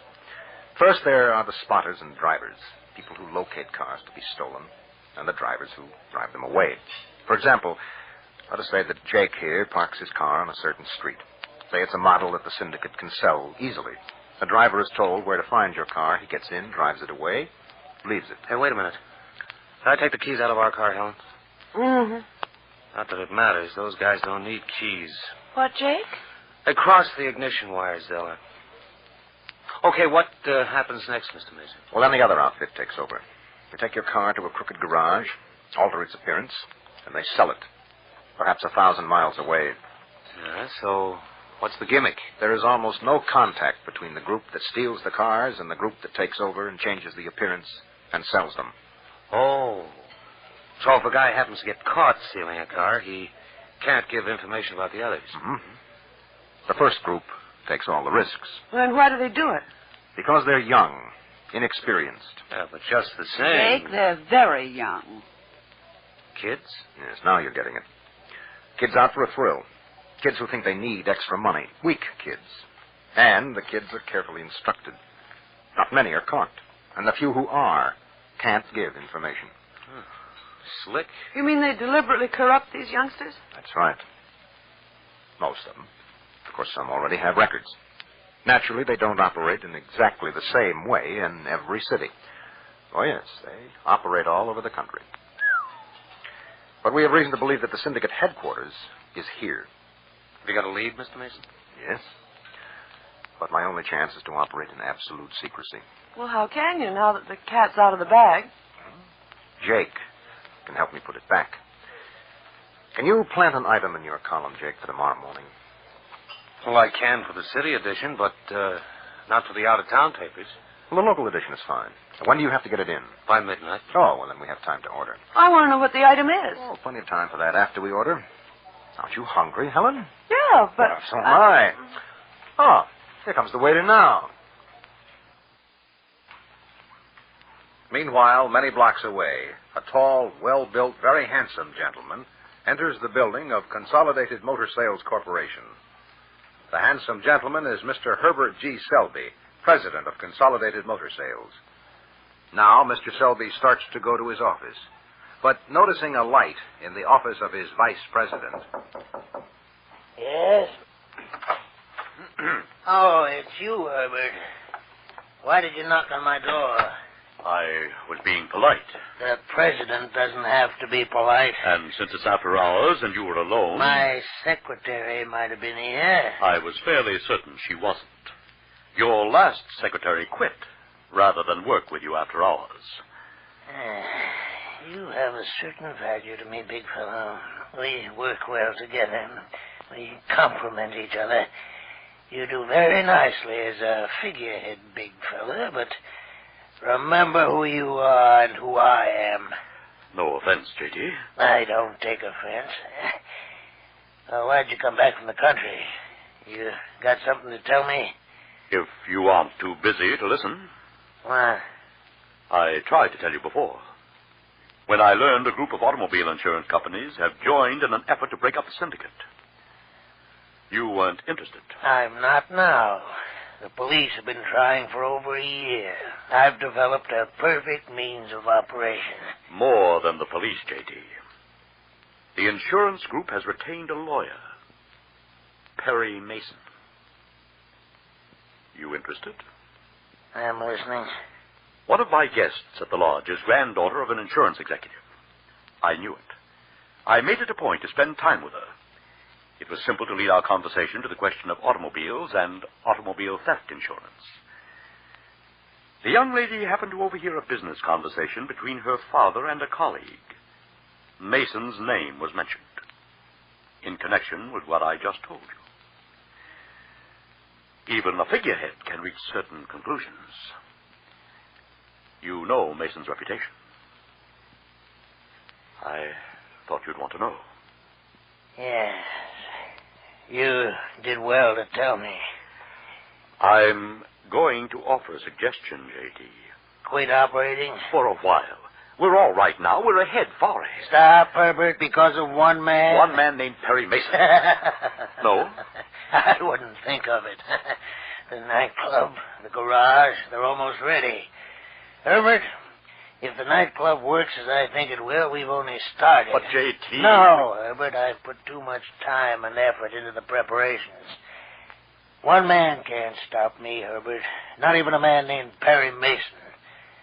First, there are the spotters and drivers, people who locate cars to be stolen, and the drivers who drive them away. For example, let us say that Jake here parks his car on a certain street. Say it's a model that the syndicate can sell easily. The driver is told where to find your car. He gets in, drives it away, leaves it. Hey, wait a minute. Can I take the keys out of our car, Helen? Mm-hmm. Not that it matters. Those guys don't need keys. What, Jake? They cross the ignition wires, Della. Okay, what happens next, Mr. Mason? Well, then the other outfit takes over. They take your car to a crooked garage, alter its appearance, and they sell it. Perhaps 1,000 miles away. Yeah, so what's the gimmick? There is almost no contact between the group that steals the cars and the group that takes over and changes the appearance and sells them. Oh. So if a guy happens to get caught stealing a car, he can't give information about the others. Mm-hmm. The first group takes all the risks. Well, then why do they do it? Because they're young, inexperienced. Yeah, but just the same. Jake, they're very young. kids? Yes, now you're getting it. Kids out for a thrill. Kids who think they need extra money. Weak kids. And the kids are carefully instructed. Not many are caught. And the few who are can't give information. Slick. You mean they deliberately corrupt these youngsters? That's right. Most of them. Of course, some already have records. Naturally, they don't operate in exactly the same way in every city. Oh, yes, they operate all over the country. But we have reason to believe that the syndicate headquarters is here. Have you got a lead, Mr. Mason? Yes. But my only chance is to operate in absolute secrecy. Well, how can you now that the cat's out of the bag? Jake can help me put it back. Can you plant an item in your column, Jake, for tomorrow morning? Well, I can for the city edition, but not for the out-of-town papers. Well, the local edition is fine. When do you have to get it in? By midnight. Oh, well, then we have time to order. I want to know what the item is. Oh, plenty of time for that after we order. Aren't you hungry, Helen? Yeah, but... Well, so am I. Oh, here comes the waiter now. Meanwhile, many blocks away, a tall, well-built, very handsome gentleman enters the building of Consolidated Motor Sales Corporation. The handsome gentleman is Mr. Herbert G. Selby, president of Consolidated Motor Sales. Now, Mr. Selby starts to go to his office, but noticing a light in the office of his vice president. Yes? Oh, it's you, Herbert. Why did you knock on my door? I was being polite. The president doesn't have to be polite. And since it's after hours and you were alone... My secretary might have been here. I was fairly certain she wasn't. Your last secretary quit, rather than work with you after hours. You have a certain value to me, big fellow. We work well together. We complement each other. You do very nicely as a figurehead, big fella, but remember who you are and who I am. No offense, J.T. I don't take offense. Why'd you come back from the country? You got something to tell me? If you aren't too busy to listen. What? I tried to tell you before. When I learned a group of automobile insurance companies have joined in an effort to break up the syndicate. You weren't interested. I'm not now. The police have been trying for over a year. I've developed a perfect means of operation. More than the police, J.T. The insurance group has retained a lawyer, Perry Mason. You interested? I'm listening. One of my guests at the lodge is granddaughter of an insurance executive. I knew it. I made it a point to spend time with her. It was simple to lead our conversation to the question of automobiles and automobile theft insurance. The young lady happened to overhear a business conversation between her father and a colleague. Mason's name was mentioned in connection with what I just told you. Even a figurehead can reach certain conclusions. You know Mason's reputation. I thought you'd want to know. Yes. You did well to tell me. I'm going to offer a suggestion, J.T. Quit operating? For a while. We're all right now. We're ahead, far ahead. Stop, Herbert, because of one man? One man named Perry Mason. No? I wouldn't think of it. The nightclub, the garage, they're almost ready. Herbert, if the nightclub works as I think it will, we've only started. But, J.T. No, Herbert, I've put too much time and effort into the preparations. One man can't stop me, Herbert. Not even a man named Perry Mason.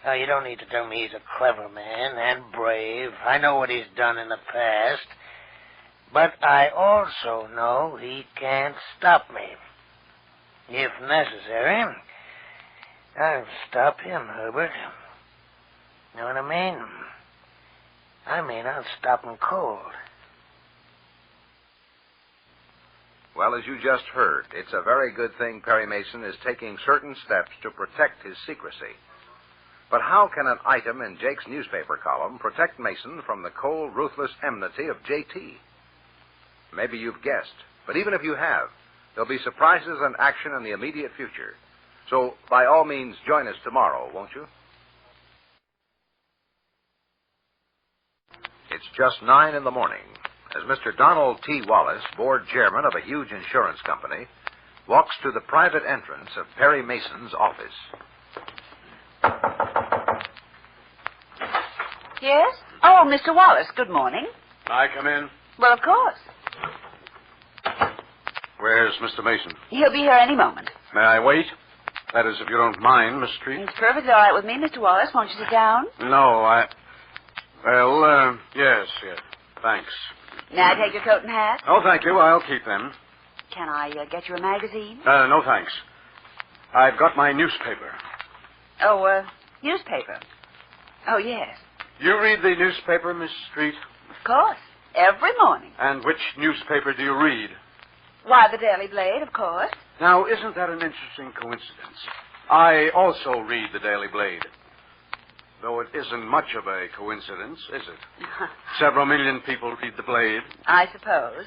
Now, you don't need to tell me he's a clever man and brave. I know what he's done in the past. But I also know he can't stop me. If necessary, I'll stop him, Herbert. Know what I mean? I mean, I'll stop him cold. Well, as you just heard, it's a very good thing Perry Mason is taking certain steps to protect his secrecy. But how can an item in Jake's newspaper column protect Mason from the cold, ruthless enmity of J.T.? Maybe you've guessed, but even if you have, there'll be surprises and action in the immediate future. So, by all means, join us tomorrow, won't you? It's just 9 in the morning as Mr. Donald T. Wallace, board chairman of a huge insurance company, walks to the private entrance of Perry Mason's office. Yes? Oh, Mr. Wallace, good morning. I come in? Well, of course. Where's Mr. Mason? He'll be here any moment. May I wait? That is, if you don't mind, Miss Street. It's perfectly all right with me, Mr. Wallace. Won't you sit down? No, yes. Thanks. May I take your coat and hat? Oh, thank you. I'll keep them. Can I get you a magazine? No, thanks. I've got my newspaper. Oh, newspaper. Oh, yes. You read the newspaper, Miss Street? Of course. Every morning. And which newspaper do you read? Why, the Daily Blade, of course. Now, isn't that an interesting coincidence? I also read the Daily Blade. Though it isn't much of a coincidence, is it? Several million people read the Blade. I suppose.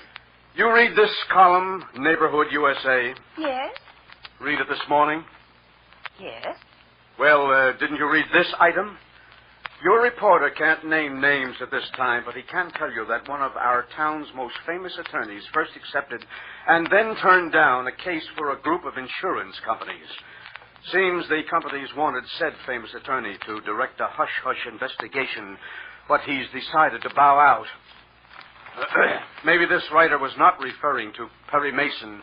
You read this column, Neighborhood USA? Yes. Read it this morning? Yes. Well, didn't you read this item? Your reporter can't name names at this time, but he can tell you that one of our town's most famous attorneys first accepted and then turned down a case for a group of insurance companies. Seems the companies wanted said famous attorney to direct a hush-hush investigation, but he's decided to bow out. Maybe this writer was not referring to Perry Mason,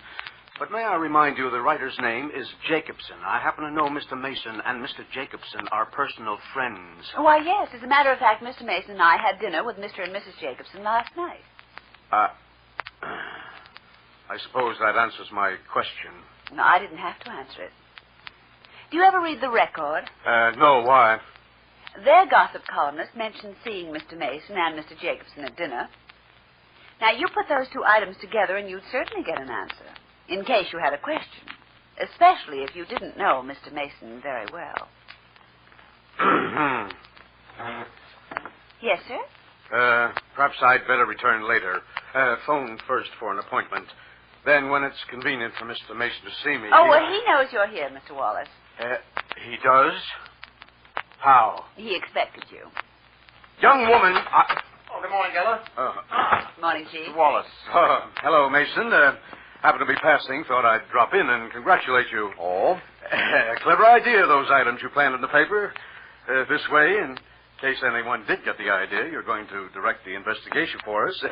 but may I remind you the writer's name is Jacobson. I happen to know Mr. Mason and Mr. Jacobson are personal friends. Why, yes. As a matter of fact, Mr. Mason and I had dinner with Mr. and Mrs. Jacobson last night. I suppose that answers my question. No, I didn't have to answer it. Do you ever read The Record? No, why? Their gossip columnist mentioned seeing Mr. Mason and Mr. Jacobson at dinner. Now, you put those two items together and you'd certainly get an answer, in case you had a question, especially if you didn't know Mr. Mason very well. Yes, sir? Perhaps I'd better return later. Phone first for an appointment. Then, when it's convenient for Mr. Mason to see me... Oh, well, he knows you're here, Mr. Wallace. He does? How? He expected you. Young woman, Oh, good morning, Della. Morning, Chief. Wallace. Hello, Mason. Happened to be passing. Thought I'd drop in and congratulate you. Oh? Clever idea, those items you planned in the paper. This way, in case anyone did get the idea, you're going to direct the investigation for us.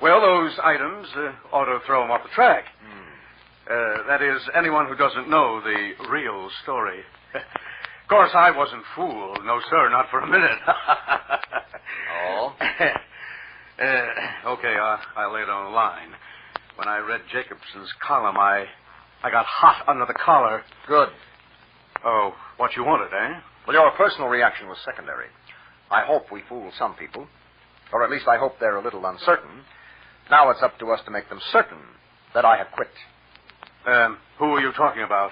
Well, those items ought to throw them off the track. That is, anyone who doesn't know the real story. Of course, I wasn't fooled. No, sir, not for a minute. Oh? Okay, I'll lay it on the line. When I read Jacobson's column, I got hot under the collar. Good. Oh, what you wanted, eh? Well, your personal reaction was secondary. I hope we fooled some people. Or at least I hope they're a little uncertain. Now it's up to us to make them certain that I have quit. Who are you talking about?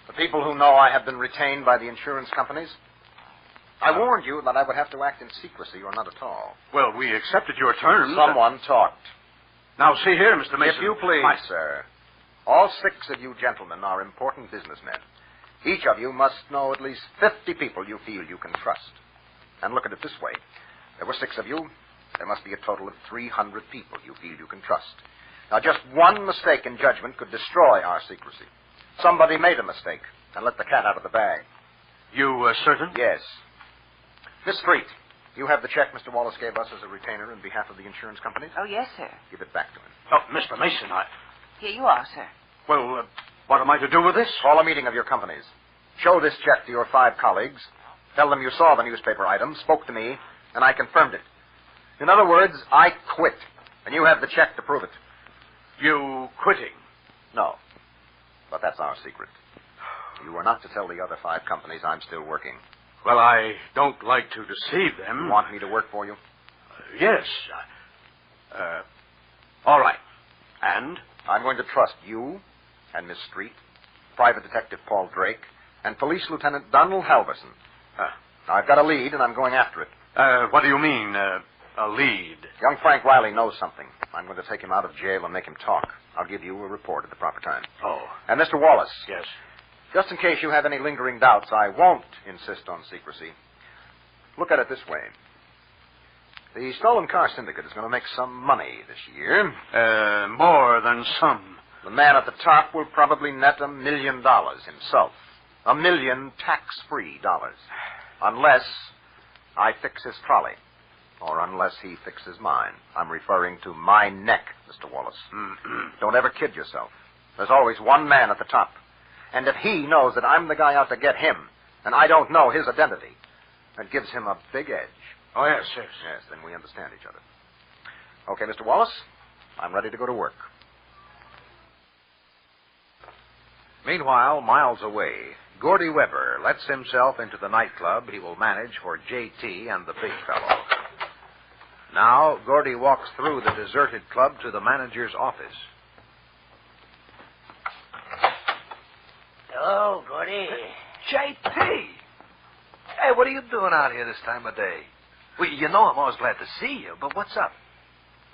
The people who know I have been retained by the insurance companies. I warned you that I would have to act in secrecy or not at all. Well, we accepted your terms. Someone talked. Now, see here, Mr. Mason. If you please, sir. All 6 of you gentlemen are important businessmen. Each of you must know at least 50 people you feel you can trust. And look at it this way. There were 6 of you. There must be a total of 300 people you feel you can trust. Now, just one mistake in judgment could destroy our secrecy. Somebody made a mistake and let the cat out of the bag. You certain? Yes. Miss Street, you have the check Mr. Wallace gave us as a retainer in behalf of the insurance companies? Oh, yes, sir. Give it back to him. Oh, Mr. Mason, Here you are, sir. Well, what am I to do with this? Call a meeting of your companies. Show this check to your 5 colleagues. Tell them you saw the newspaper item, spoke to me, and I confirmed it. In other words, I quit, and you have the check to prove it. You quitting? No. But that's our secret. You are not to tell the other 5 companies I'm still working. Well, I don't like to deceive them. You want me to work for you? Yes. All right. And? I'm going to trust you and Miss Street, Private Detective Paul Drake, and Police Lieutenant Donald Halverson. Now, I've got a lead, and I'm going after it. What do you mean, a lead? Young Frank Riley knows something. I'm going to take him out of jail and make him talk. I'll give you a report at the proper time. Oh. And Mr. Wallace. Yes? Just in case you have any lingering doubts, I won't insist on secrecy. Look at it this way. The stolen car syndicate is going to make some money this year. More than some. The man at the top will probably net $1 million himself. $1 million tax-free dollars. Unless I fix his trolley. Or unless he fixes mine. I'm referring to my neck, Mr. Wallace. Don't ever kid yourself. There's always one man at the top. And if he knows that I'm the guy out to get him, and I don't know his identity, that gives him a big edge. Oh, yes. Yes, then we understand each other. Okay, Mr. Wallace, I'm ready to go to work. Meanwhile, miles away, Gordy Weber lets himself into the nightclub he will manage for J.T. and the big fellow. Now, Gordy walks through the deserted club to the manager's office. Hello, Gordy. J.T. Hey, what are you doing out here this time of day? Well, you know I'm always glad to see you, but what's up?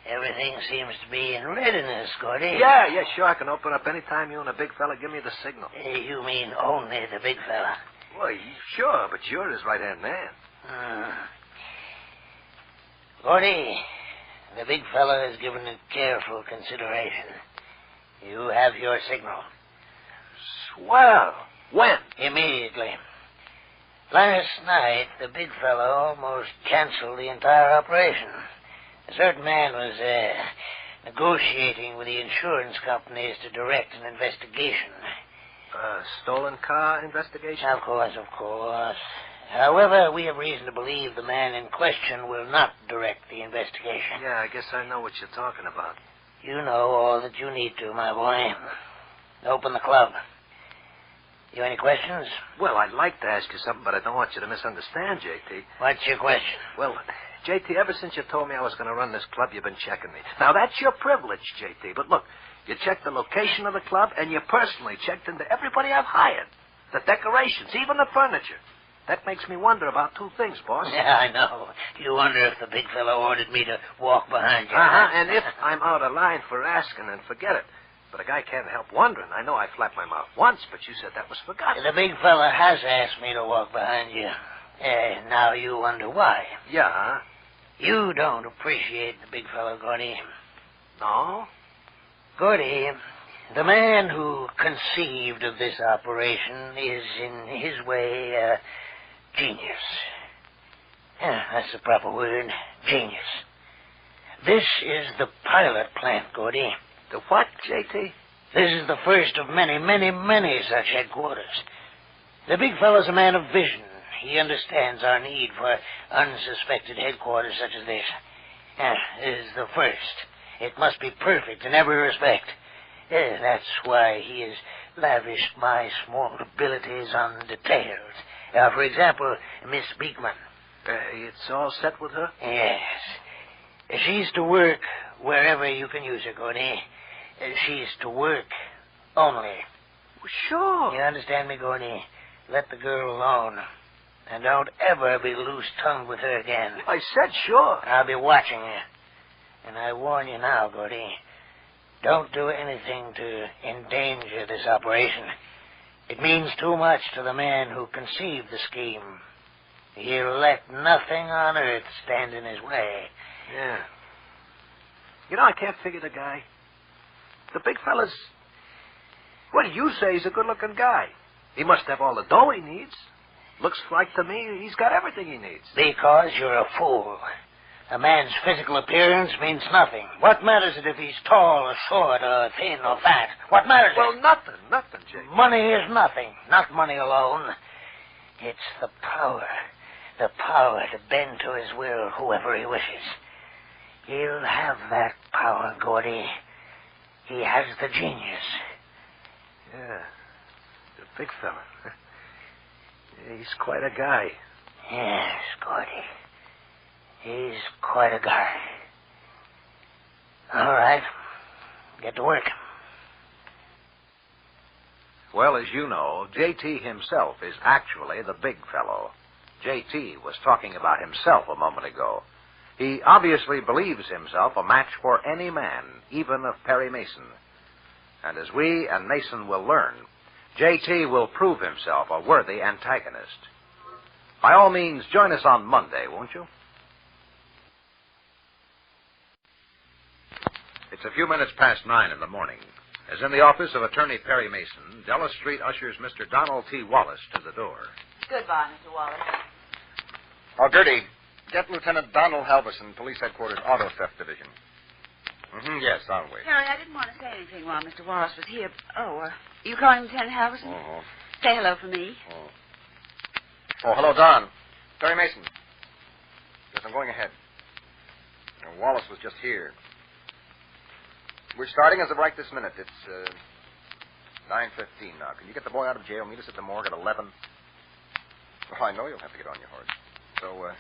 Everything seems to be in readiness, Gordy. Yeah, sure. I can open up any time you and the big fella give me the signal. You mean only the big fella? Well, sure, but you're his right-hand man. Gordy, the big fella has given it careful consideration. You have your signal. Swell. When? Immediately. Last night, the big fella almost canceled the entire operation. A certain man was negotiating with the insurance companies to direct an investigation. Stolen car investigation? Of course. However, we have reason to believe the man in question will not direct the investigation. Yeah, I guess I know what you're talking about. You know all that you need to, my boy. Open the club. You any questions? Well, I'd like to ask you something, but I don't want you to misunderstand, J.T. What's your question? Well, J.T., ever since you told me I was going to run this club, you've been checking me. Now, that's your privilege, J.T., but look, you checked the location of the club, and you personally checked into everybody I've hired. The decorations, even the furniture. That makes me wonder about two things, boss. Yeah, I know. You wonder if the big fellow ordered me to walk behind you. And if I'm out of line for asking, then forget it. But a guy can't help wondering. I know I flapped my mouth once, but you said that was forgotten. The big fella has asked me to walk behind you. Now you wonder why. Yeah? You don't appreciate the big fellow, Gordy. No? Gordy, the man who conceived of this operation is, in his way, genius. Yeah, that's the proper word. Genius. This is the pilot plant, Gordy. The what, J.T.? This is the first of many, many, many such headquarters. The big fellow's a man of vision. He understands our need for unsuspected headquarters such as this. This is the first. It must be perfect in every respect. That's why he has lavished my small abilities on details. For example, Miss Beekman. It's all set with her? Yes. She's to work wherever you can use her, Gordy. She's to work only. Well, sure. You understand me, Gordy? Let the girl alone. And don't ever be loose-tongued with her again. I said sure. I'll be watching you. And I warn you now, Gordy. Don't do anything to endanger this operation. It means too much to the man who conceived the scheme. He'll let nothing on earth stand in his way. Yeah. You know, I can't figure the guy. The big fella's... Well, you say he's a good-looking guy. He must have all the dough he needs. Looks like to me he's got everything he needs. Because you're a fool. A man's physical appearance means nothing. What matters it if he's tall or short or thin or fat? What matters it? Well, nothing, Jake. Money is nothing. Not money alone. It's the power. The power to bend to his will whoever he wishes. He'll have that power, Gordy. He has the genius. Yeah, the big fella. He's quite a guy. Yes, Gordy. He's quite a guy. All right. Get to work. Well, as you know, J.T. himself is actually the big fellow. J.T. was talking about himself a moment ago. He obviously believes himself a match for any man, even of Perry Mason. And as we and Mason will learn, J.T. will prove himself a worthy antagonist. By all means, join us on Monday, won't you? It's a few minutes past 9 in the morning. As in the office of Attorney Perry Mason, Della Street ushers Mr. Donald T. Wallace to the door. Goodbye, Mr. Wallace. Oh, Gertie, get Lieutenant Donald Halverson, Police Headquarters, Auto Theft Division. Yes, I'll wait. Harry, I didn't want to say anything while Mr. Wallace was here. You calling Lieutenant Halverson? Oh. Say hello for me. Oh, hello, Don. Perry Mason. Yes, I'm going ahead. Wallace was just here. We're starting as of right this minute. It's 9:15 now. Can you get the boy out of jail? Meet us at the morgue at 11. Oh, I know you'll have to get on your horse. So,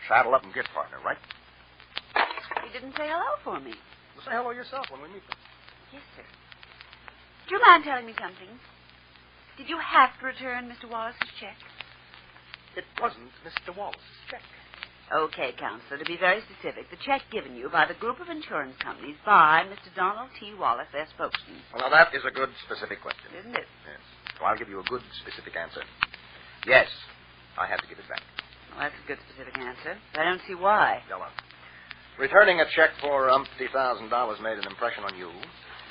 saddle up and get, partner, right? You didn't say hello for me. Well, say hello yourself when we meet them. Yes, sir. Do you mind telling me something? Did you have to return Mr. Wallace's check? It wasn't Mr. Wallace's check. Okay, Counselor, to be very specific, the check given you by the group of insurance companies by Mr. Donald T. Wallace, their spokesman. Well, now, that is a good, specific question. Isn't it? Yes. So I'll give you a good, specific answer. Yes, I had to give it back. Well, that's a good, specific answer. I don't see why. Della, returning a check for $50,000 made an impression on you.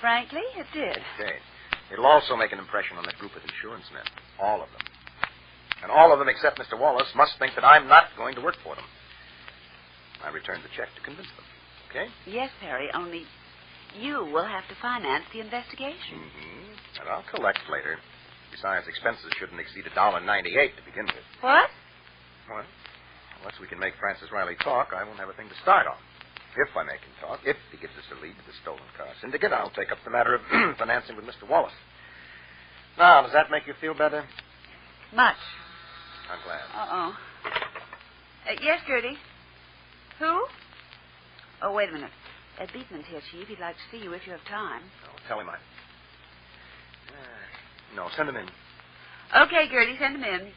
Frankly, it did. Okay. It'll also make an impression on that group of insurance men. All of them. And all of them except Mr. Wallace must think that I'm not going to work for them. I returned the check to convince them. Okay? Yes, Perry, only you will have to finance the investigation. And I'll collect later. Besides, expenses shouldn't exceed $1.98 to begin with. What? Well, unless we can make Francis Riley talk, I won't have a thing to start on. If I make him talk, if he gives us a lead to the stolen car syndicate, I'll take up the matter of financing with Mr. Wallace. Now, does that make you feel better? Much. I'm glad. Uh-oh. Yes, Gertie. Who? Oh, wait a minute. Ed Beekman's here, Chief. He'd like to see you if you have time. Oh, tell him No, send him in. Okay, Gertie, send him in.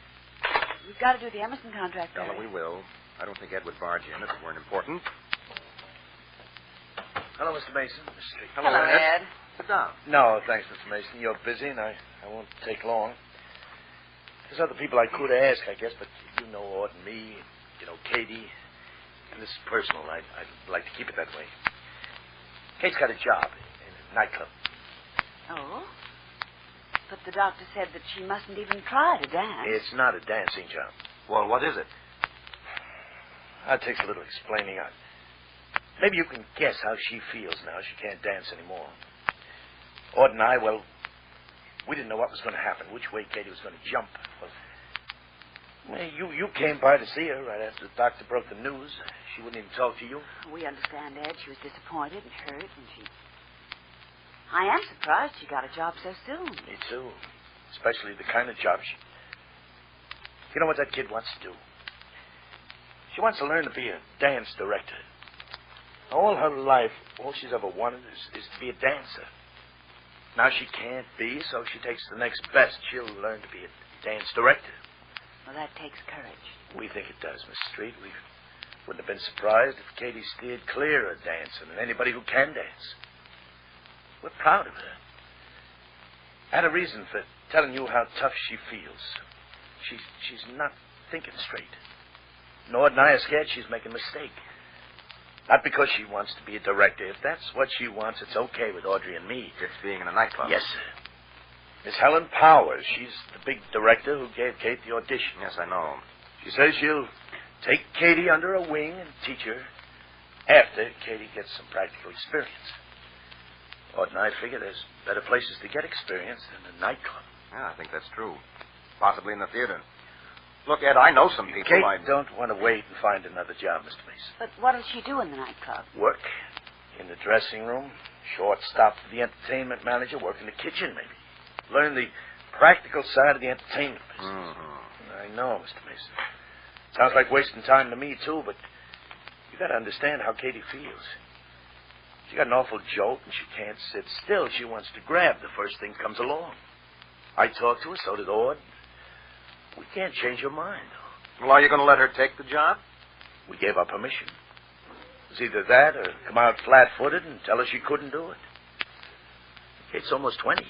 We've got to do the Emerson contract. Della, we will. I don't think Ed would barge in if it weren't important. Hello, Mr. Mason. Hello, Ed. Sit down. No, thanks, Mr. Mason. You're busy, and I won't take long. There's other people I could ask, I guess, but you know Ord and me, you know Katie, and this is personal. I'd like to keep it that way. Kate's got a job in a nightclub. Oh? But the doctor said that she mustn't even try to dance. It's not a dancing job. Well, what is it? That takes a little explaining. Maybe you can guess how she feels now she can't dance anymore. Ord and I, well, we didn't know what was going to happen, which way Katie was going to jump. Well, you came by to see her right after the doctor broke the news. She wouldn't even talk to you. We understand, Ed. She was disappointed and hurt, and I am surprised she got a job so soon. Me too. Especially the kind of job she... You know what that kid wants to do? She wants to learn to be a dance director. All her life, all she's ever wanted is to be a dancer. Now she can't be, so she takes the next best. She'll learn to be a dance director. Well, that takes courage. We think it does, Miss Street. We wouldn't have been surprised if Katie steered clear of dancing and anybody who can dance. We're proud of her. I had a reason for telling you how tough she feels. She's not thinking straight. Nord and I are scared she's making a mistake. Not because she wants to be a director. If that's what she wants, it's okay with Audrey and me. Just being in a nightclub. Yes, sir. Miss Helen Powers, she's the big director who gave Kate the audition. Yes, I know. She says she'll take Katie under her wing and teach her after Katie gets some practical experience. Ord and I figure there's better places to get experience than a nightclub. Yeah, I think that's true. Possibly in the theater. Look, Ed, I know some people. Kate don't want to wait and find another job, Mr. Mason. But what does she do in the nightclub? Work in the dressing room, shortstop for the entertainment manager, work in the kitchen, maybe. Learn the practical side of the entertainment business. I know, Mr. Mason. Sounds like wasting time to me, too, but you got to understand how Katie feels. She got an awful jolt, and she can't sit still. She wants to grab the first thing comes along. I talked to her, so did Ord. We can't change her mind. Well, are you going to let her take the job? We gave her permission. It was either that or come out flat-footed and tell her she couldn't do it. Kate's almost 20.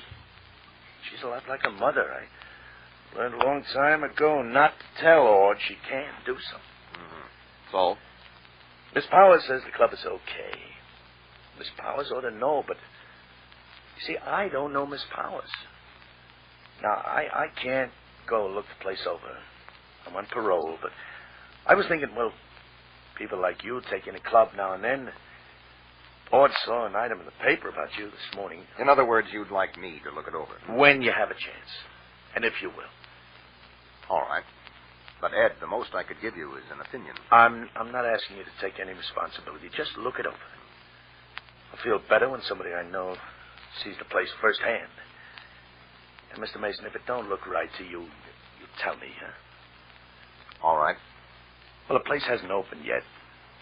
She's a lot like her mother. I learned a long time ago not to tell Ord she can't do something. So? Miss Powers says the club is okay. Miss Powers ought to know, but you see, I don't know Miss Powers. Now, I can't go look the place over. I'm on parole, but I was thinking, well, people like you take in a club now and then. Ord saw an item in the paper about you this morning. In other words, you'd like me to look it over. When you have a chance, and if you will. All right. But, Ed, the most I could give you is an opinion. I'm not asking you to take any responsibility. Just look it over. I feel better when somebody I know sees the place firsthand. And, Mr. Mason, if it don't look right to you, you tell me, huh? All right. Well, the place hasn't opened yet.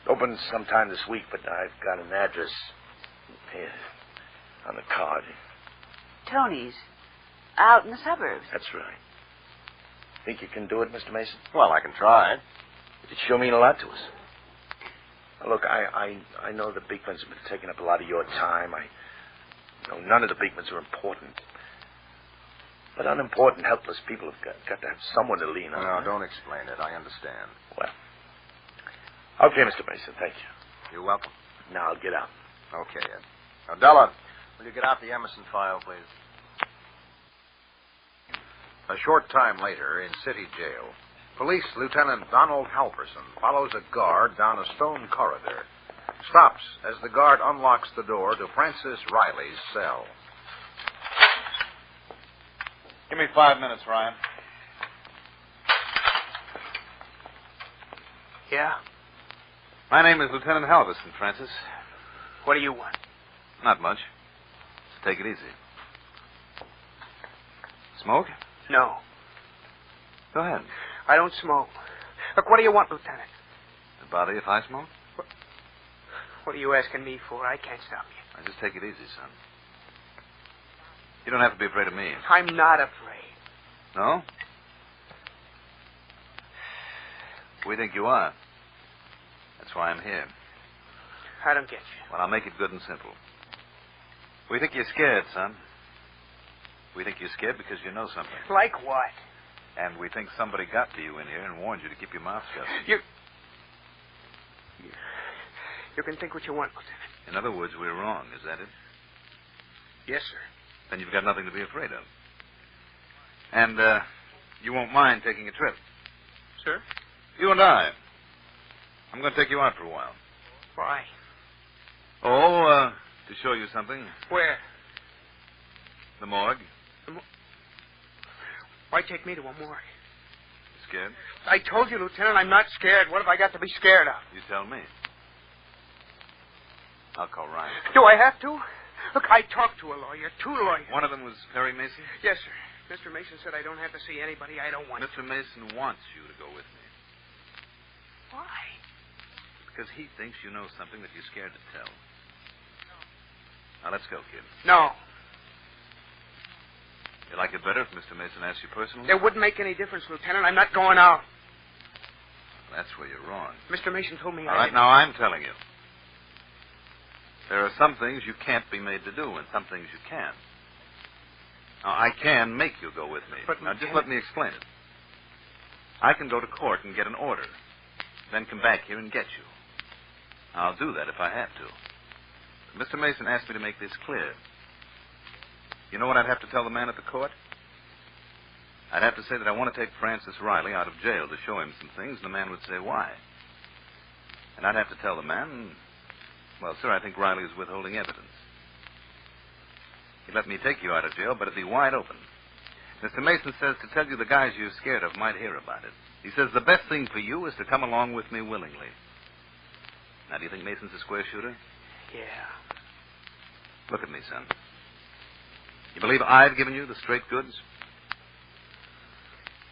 Opens sometime this week, but I've got an address here on the card. Tony's. Out in the suburbs. That's right. Think you can do it, Mr. Mason? Well, I can try. It'd sure mean a lot to us. Now, look, I know the Beekmans have been taking up a lot of your time. I know none of the Beekmans are important. But unimportant, helpless people have got to have someone to lean on. No, don't explain it. I understand. Well, okay, Mr. Mason, thank you. You're welcome. Now I'll get out. Okay, Ed. Now, Della, will you get out the Emerson file, please? A short time later, in City Jail, Police Lieutenant Donald Halverson follows a guard down a stone corridor, stops as the guard unlocks the door to Francis Riley's cell. Give me 5 minutes, Ryan. Yeah? My name is Lieutenant Halverson, Francis. What do you want? Not much. Just take it easy. Smoke? No. Go ahead. I don't smoke. Look, what do you want, Lieutenant? It bother you if I smoke? What are you asking me for? I can't stop you. Now, just take it easy, son. You don't have to be afraid of me. I'm not afraid. No? We think you are. That's why I'm here. I don't get you. Well, I'll make it good and simple. We think you're scared, son. We think you're scared because you know something. Like what? And we think somebody got to you in here and warned you to keep your mouth shut. You can think what you want, Lieutenant. In other words, we're wrong. Is that it? Yes, sir. Then you've got nothing to be afraid of. And, you won't mind taking a trip. Sir? You and I. I'm going to take you out for a while. Why? Oh, to show you something. Where? The morgue. Why take me to a morgue? Scared? I told you, Lieutenant, I'm not scared. What have I got to be scared of? You tell me. I'll call Ryan. Do I have to? Look, I talked to a lawyer, 2 lawyers. One of them was Perry Mason? Yes, sir. Mr. Mason said I don't have to see anybody I don't want. Mr. Mason wants you to go with me. Why? Because he thinks you know something that you're scared to tell. Now, let's go, kid. No. You like it better if Mr. Mason asks you personally? It wouldn't make any difference, Lieutenant. I'm not going out. That's where you're wrong. Mr. Mason told me All right, now I'm telling you. There are some things you can't be made to do and some things you can. Now, I can make you go with me. But, now, just let me explain it. I can go to court and get an order, then come back here and get you. I'll do that if I have to. But Mr. Mason asked me to make this clear. You know what I'd have to tell the man at the court? I'd have to say that I want to take Francis Riley out of jail to show him some things, and the man would say, why? And I'd have to tell the man, well, sir, I think Riley is withholding evidence. He'd let me take you out of jail, but it'd be wide open. Mr. Mason says to tell you the guys you're scared of might hear about it. He says the best thing for you is to come along with me willingly. Now, do you think Mason's a square shooter? Yeah. Look at me, son. You believe I've given you the straight goods?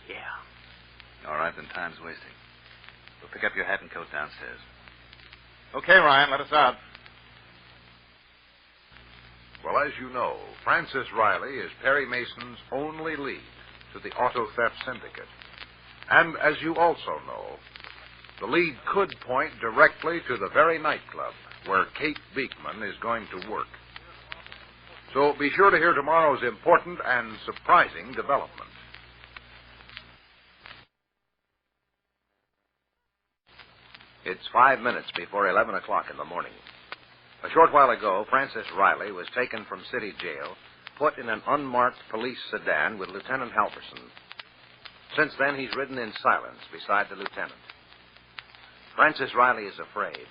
Yeah. All right, then time's wasting. We'll pick up your hat and coat downstairs. Okay, Ryan, let us out. Well, as you know, Francis Riley is Perry Mason's only lead to the auto theft syndicate. And as you also know, the lead could point directly to the very nightclub where Kate Beekman is going to work. So be sure to hear tomorrow's important and surprising development. It's 5 minutes before 11 o'clock in the morning. A short while ago, Francis Riley was taken from city jail, put in an unmarked police sedan with Lieutenant Halverson. Since then, he's ridden in silence beside the lieutenant. Francis Riley is afraid.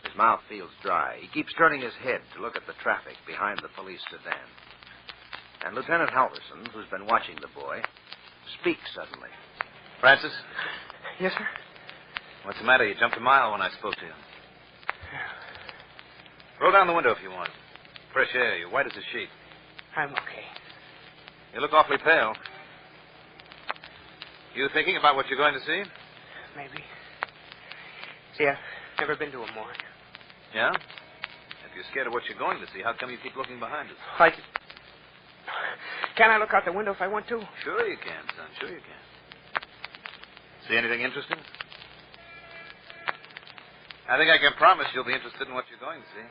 His mouth feels dry. He keeps turning his head to look at the traffic behind the police sedan. And Lieutenant Halverson, who's been watching the boy, speaks suddenly. Francis? Yes, sir? What's the matter? You jumped a mile when I spoke to you. Roll down the window if you want. Fresh air. You're white as a sheet. I'm okay. You look awfully pale. You thinking about what you're going to see? Maybe. See, I've never been to a morgue. Yeah? If you're scared of what you're going to see, how come you keep looking behind us? Can I look out the window if I want to? Sure you can, son. Sure you can. See anything interesting? I think I can promise you'll be interested in what you're going to see.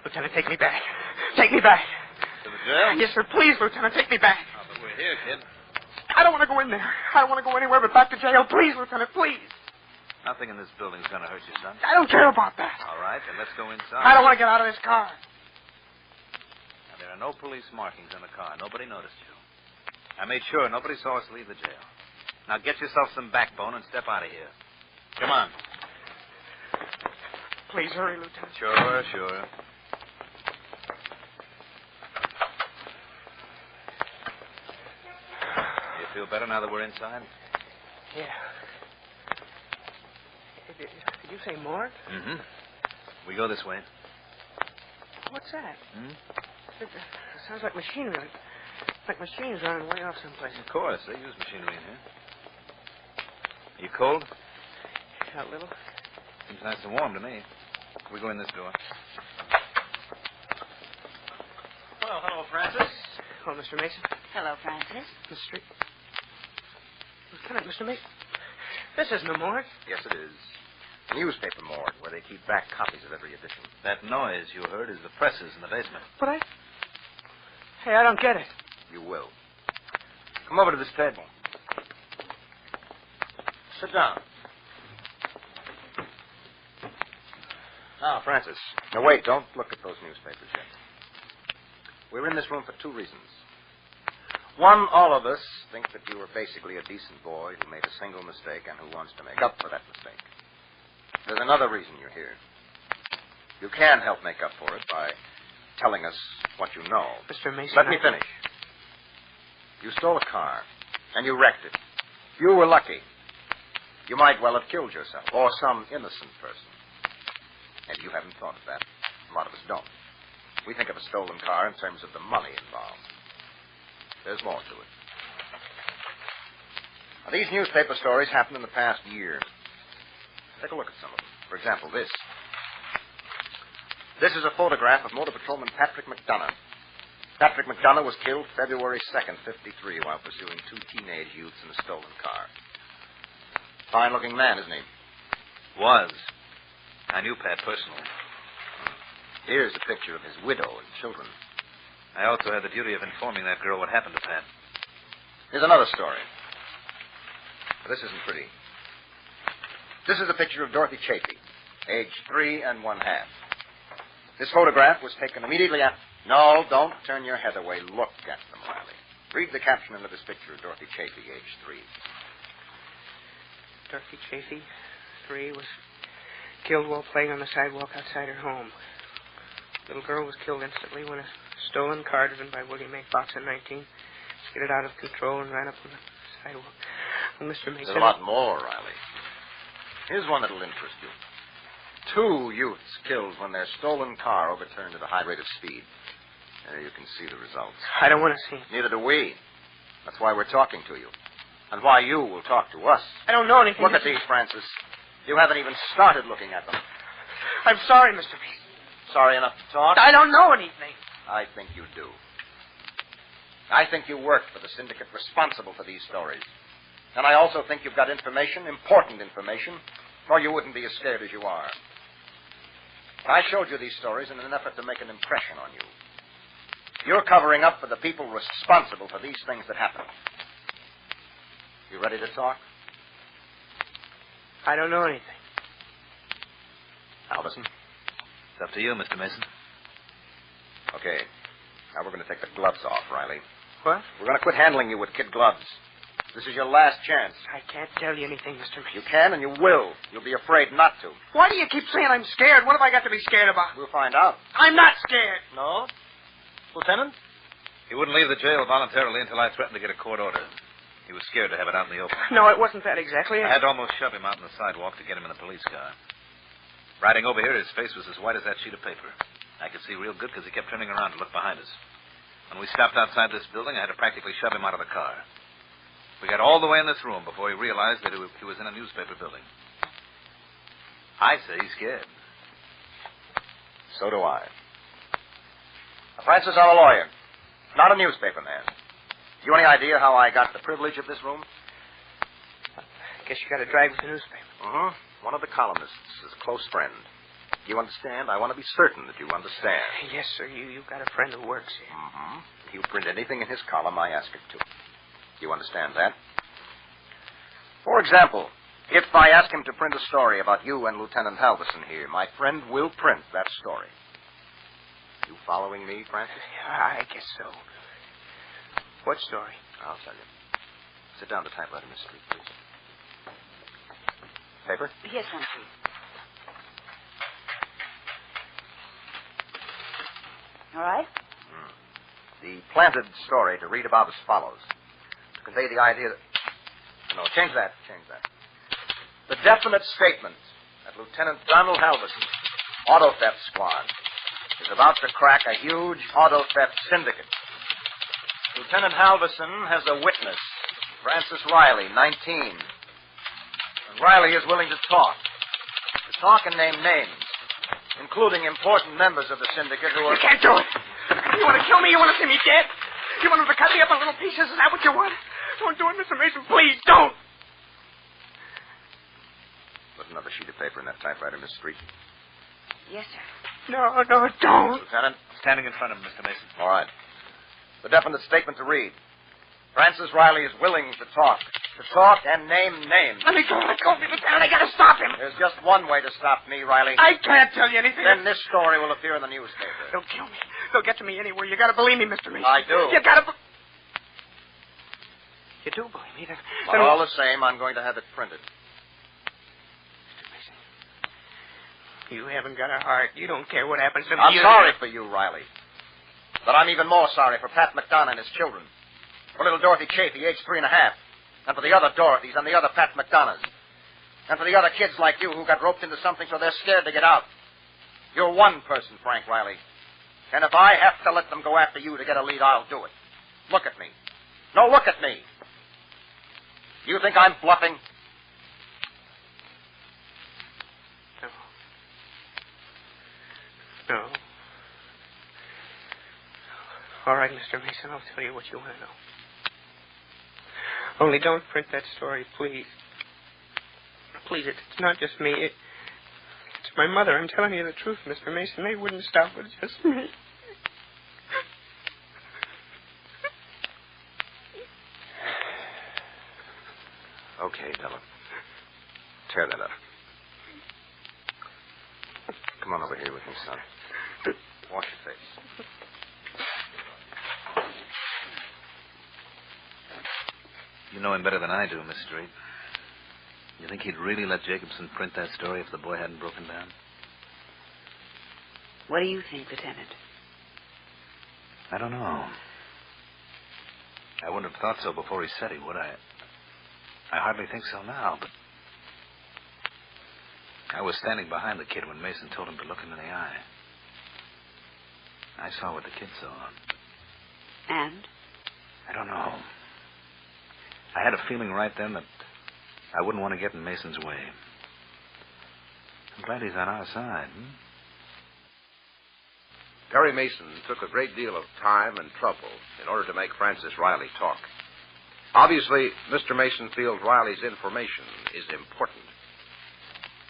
Lieutenant, take me back. Take me back. To the jail? Yes, sir. Please, Lieutenant, take me back. Oh, but we're here, kid. I don't want to go in there. I don't want to go anywhere but back to jail. Please, Lieutenant, please. Nothing in this building's going to hurt you, son. I don't care about that. All right, then let's go inside. I don't want to get out of this car. Now, there are no police markings on the car. Nobody noticed you. I made sure nobody saw us leave the jail. Now get yourself some backbone and step out of here. Come on. Please hurry, Lieutenant. Sure. You feel better now that we're inside? Yeah. Did you say morgue? Mm-hmm. We go this way. What's that? Hmm? It sounds like machinery. Like machines running way off someplace. Of course. They use machinery in here. You cold? Yeah, a little. Seems nice and warm to me. We go in this door. Well, hello, Francis. Hello, Mr. Mason. Hello, Francis. Mr. Lieutenant, Mr. Mason. This isn't a morgue. Yes, it is. A newspaper morgue where they keep back copies of every edition. That noise you heard is the presses in the basement. But Hey, I don't get it. You will. Come over to this table. Sit down. Now, Francis. Now, wait. Don't look at those newspapers yet. We're in this room for two reasons. One, all of us think that you were basically a decent boy who made a single mistake and who wants to make up for that mistake. There's another reason you're here. You can help make up for it by telling us what you know. Mr. Mason, Let me finish. You stole a car, and you wrecked it. You were lucky. You might well have killed yourself, or some innocent person. And you haven't thought of that. A lot of us don't. We think of a stolen car in terms of the money involved. There's more to it. Now, these newspaper stories happened in the past year. Take a look at some of them. For example, this. This is a photograph of Motor Patrolman Patrick McDonough. Patrick McDonough was killed February 2nd, 53, while pursuing two teenage youths in a stolen car. Fine-looking man, isn't he? Was. I knew Pat personally. Here's a picture of his widow and children. I also had the duty of informing that girl what happened to Pat. Here's another story. This isn't pretty. This is a picture of Dorothy Chafee, age 3 1/2. This photograph was taken immediately after... No, don't turn your head away. Look at them, Riley. Read the caption under this picture of Dorothy Chafee, age 3. Dorothy Chafee, 3, was killed while playing on the sidewalk outside her home. The little girl was killed instantly when a stolen car driven by William A. Fox in 19 skidded out of control and ran up on the sidewalk. Well, Mr. Mason... There's a lot more, Riley. Here's one that'll interest you. 2 youths killed when their stolen car overturned at a high rate of speed. There you can see the results. I don't want to see it. Neither do we. That's why we're talking to you. And why you will talk to us. I don't know anything. Look at these, Francis. You haven't even started looking at them. I'm sorry, Mr. Mason. Sorry enough to talk? I don't know anything. I think you do. I think you worked for the syndicate responsible for these stories. And I also think you've got information, important information, or you wouldn't be as scared as you are. I showed you these stories in an effort to make an impression on you. You're covering up for the people responsible for these things that happen. You ready to talk? I don't know anything. Now listen. It's up to you, Mr. Mason. Okay. Now we're going to take the gloves off, Riley. What? We're going to quit handling you with kid gloves. This is your last chance. I can't tell you anything, Mr. Mason. You can and you will. You'll be afraid not to. Why do you keep saying I'm scared? What have I got to be scared about? We'll find out. I'm not scared. No? Lieutenant? He wouldn't leave the jail voluntarily until I threatened to get a court order. He was scared to have it out in the open. No, it wasn't that exactly. I had to almost shove him out on the sidewalk to get him in a police car. Riding over here, his face was as white as that sheet of paper. I could see real good because he kept turning around to look behind us. When we stopped outside this building, I had to practically shove him out of the car. We got all the way in this room before he realized that he was in a newspaper building. I say he's scared. So do I. Now, Francis, I'm a lawyer, not a newspaper man. You any idea how I got the privilege of this room? I guess you got to drag with the newspaper. Uh-huh. One of the columnists, his close friend. You understand? I want to be certain that you understand. Yes, sir. You've got a friend who works here. Mm-hmm. He'll print anything in his column I ask him to. You understand that? For example, if I ask him to print a story about you and Lieutenant Halverson here, my friend will print that story. You following me, Francis? Yeah, I guess so. What story? I'll tell you. Sit down to typewriter, Miss Street, please. Paper? Yes, one, please. All right? The planted story to read about as follows. To convey the idea that... No, change that. The definite statement that Lieutenant Donald Halverson's auto theft squad is about to crack a huge auto theft syndicate. Lieutenant Halverson has a witness, Francis Riley, 19. And Riley is willing to talk and name names, including important members of the syndicate who are... You can't do it. You want to kill me? You want to see me dead? You want them to cut me up in little pieces? Is that what you want? Don't do it, Mr. Mason. Please, don't. Put another sheet of paper in that typewriter, Miss Street. Yes, sir. No, don't. Lieutenant? Standing in front of him, Mr. Mason. All right. The definite statement to read. Francis Riley is willing to talk and name names. Let me go, Lieutenant. I got to stop him. There's just one way to stop me, Riley. I can't tell you anything. Then this story will appear in the newspaper. They'll kill me. They'll get to me anywhere. You got to believe me, Mr. Mason. I do. You got to... You do believe me? But all the same, I'm going to have it printed. Mr. Mason, you haven't got a heart. You don't care what happens to me. I'm sorry for you, Riley. But I'm even more sorry for Pat McDonough and his children. For little Dorothy Chafee, aged 3.5. And for the other Dorothys and the other Pat McDonoughs. And for the other kids like you who got roped into something so they're scared to get out. You're one person, Frank Riley. And if I have to let them go after you to get a lead, I'll do it. Look at me. No, look at me. You think I'm bluffing? No. All right, Mr. Mason, I'll tell you what you want to know. Only don't print that story, please. Please, it's not just me. It's my mother. I'm telling you the truth, Mr. Mason. They wouldn't stop with just me. Okay, Della. Tear that up. Come on over here with me, son. Wash your face. You know him better than I do, Miss Street. You think he'd really let Jacobson print that story if the boy hadn't broken down? What do you think, Lieutenant? I don't know. I wouldn't have thought so before he said he would. I hardly think so now, but I was standing behind the kid when Mason told him to look him in the eye. I saw what the kid saw. And? I don't know. I had a feeling right then that I wouldn't want to get in Mason's way. I'm glad he's on our side. Perry Mason took a great deal of time and trouble in order to make Francis Riley talk. Obviously, Mr. Mason feels Riley's information is important.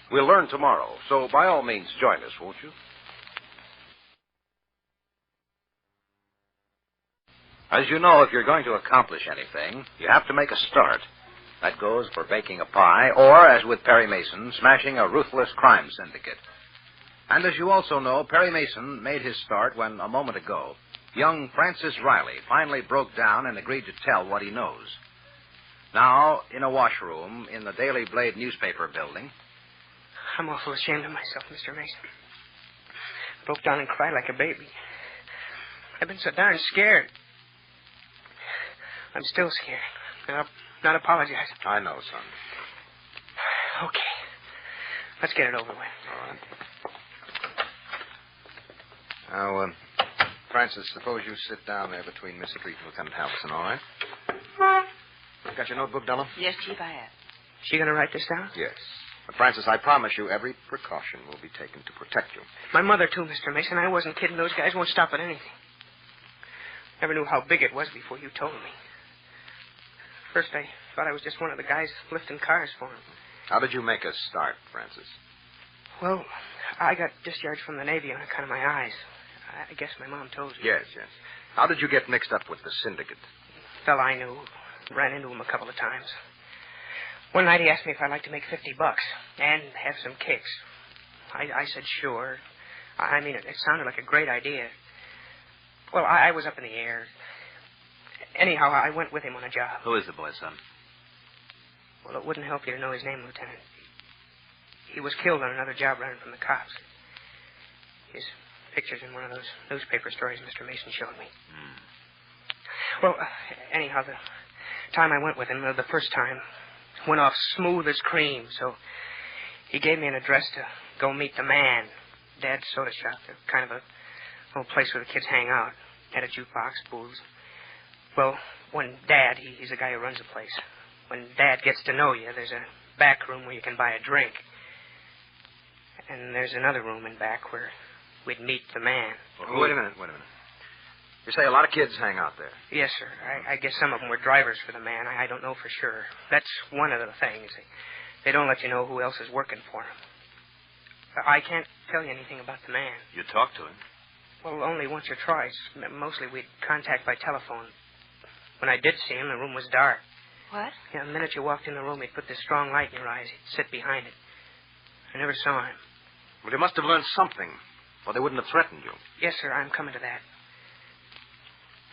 We'll learn tomorrow, so by all means join us, won't you? As you know, if you're going to accomplish anything, you have to make a start. That goes for baking a pie, or, as with Perry Mason, smashing a ruthless crime syndicate. And as you also know, Perry Mason made his start when, a moment ago, young Francis Riley finally broke down and agreed to tell what he knows. Now, in a washroom in the Daily Blade newspaper building. I'm awful ashamed of myself, Mr. Mason. Broke down and cried like a baby. I've been so darn scared. I'm still scared. And I'll not apologize. I know, son. Okay. Let's get it over with. All right. Now, Francis, suppose you sit down there between Miss Street and Lieutenant Halverson, all right? Got your notebook, Della? Yes, Chief, I have. She going to write this down? Yes. But, Francis, I promise you every precaution will be taken to protect you. My mother, too, Mr. Mason. I wasn't kidding. Those guys won't stop at anything. Never knew how big it was before you told me. First, I thought I was just one of the guys lifting cars for him. How did you make a start, Francis? Well, I got discharged from the Navy on account of my eyes. I guess my mom told you. Yes, yes. How did you get mixed up with the syndicate? Fella I knew. Ran into him a couple of times. One night he asked me if I'd like to make $50 and have some kicks. I said sure. I mean, it sounded like a great idea. Well, I was up in the air. Anyhow, I went with him on a job. Who is the boy, son? Well, it wouldn't help you to know his name, Lieutenant. He was killed on another job running from the cops. His picture's in one of those newspaper stories Mr. Mason showed me. Well, anyhow, the time I went with him, the first time, went off smooth as cream, so he gave me an address to go meet the man. Dad's soda shop. They're kind of a little place where the kids hang out. Had a jukebox, booze. Well, when Dad, he's the guy who runs the place. When Dad gets to know you, there's a back room where you can buy a drink. And there's another room in back where we'd meet the man. Well, wait a minute. You say a lot of kids hang out there. Yes, sir. I guess some of them were drivers for the man. I don't know for sure. That's one of the things. They don't let you know who else is working for him. I can't tell you anything about the man. You talked to him? Well, only once or twice. Mostly we'd contact by telephone. When I did see him, the room was dark. What? Yeah, the minute you walked in the room, he'd put this strong light in your eyes. He'd sit behind it. I never saw him. Well, you must have learned something, or they wouldn't have threatened you. Yes, sir, I'm coming to that.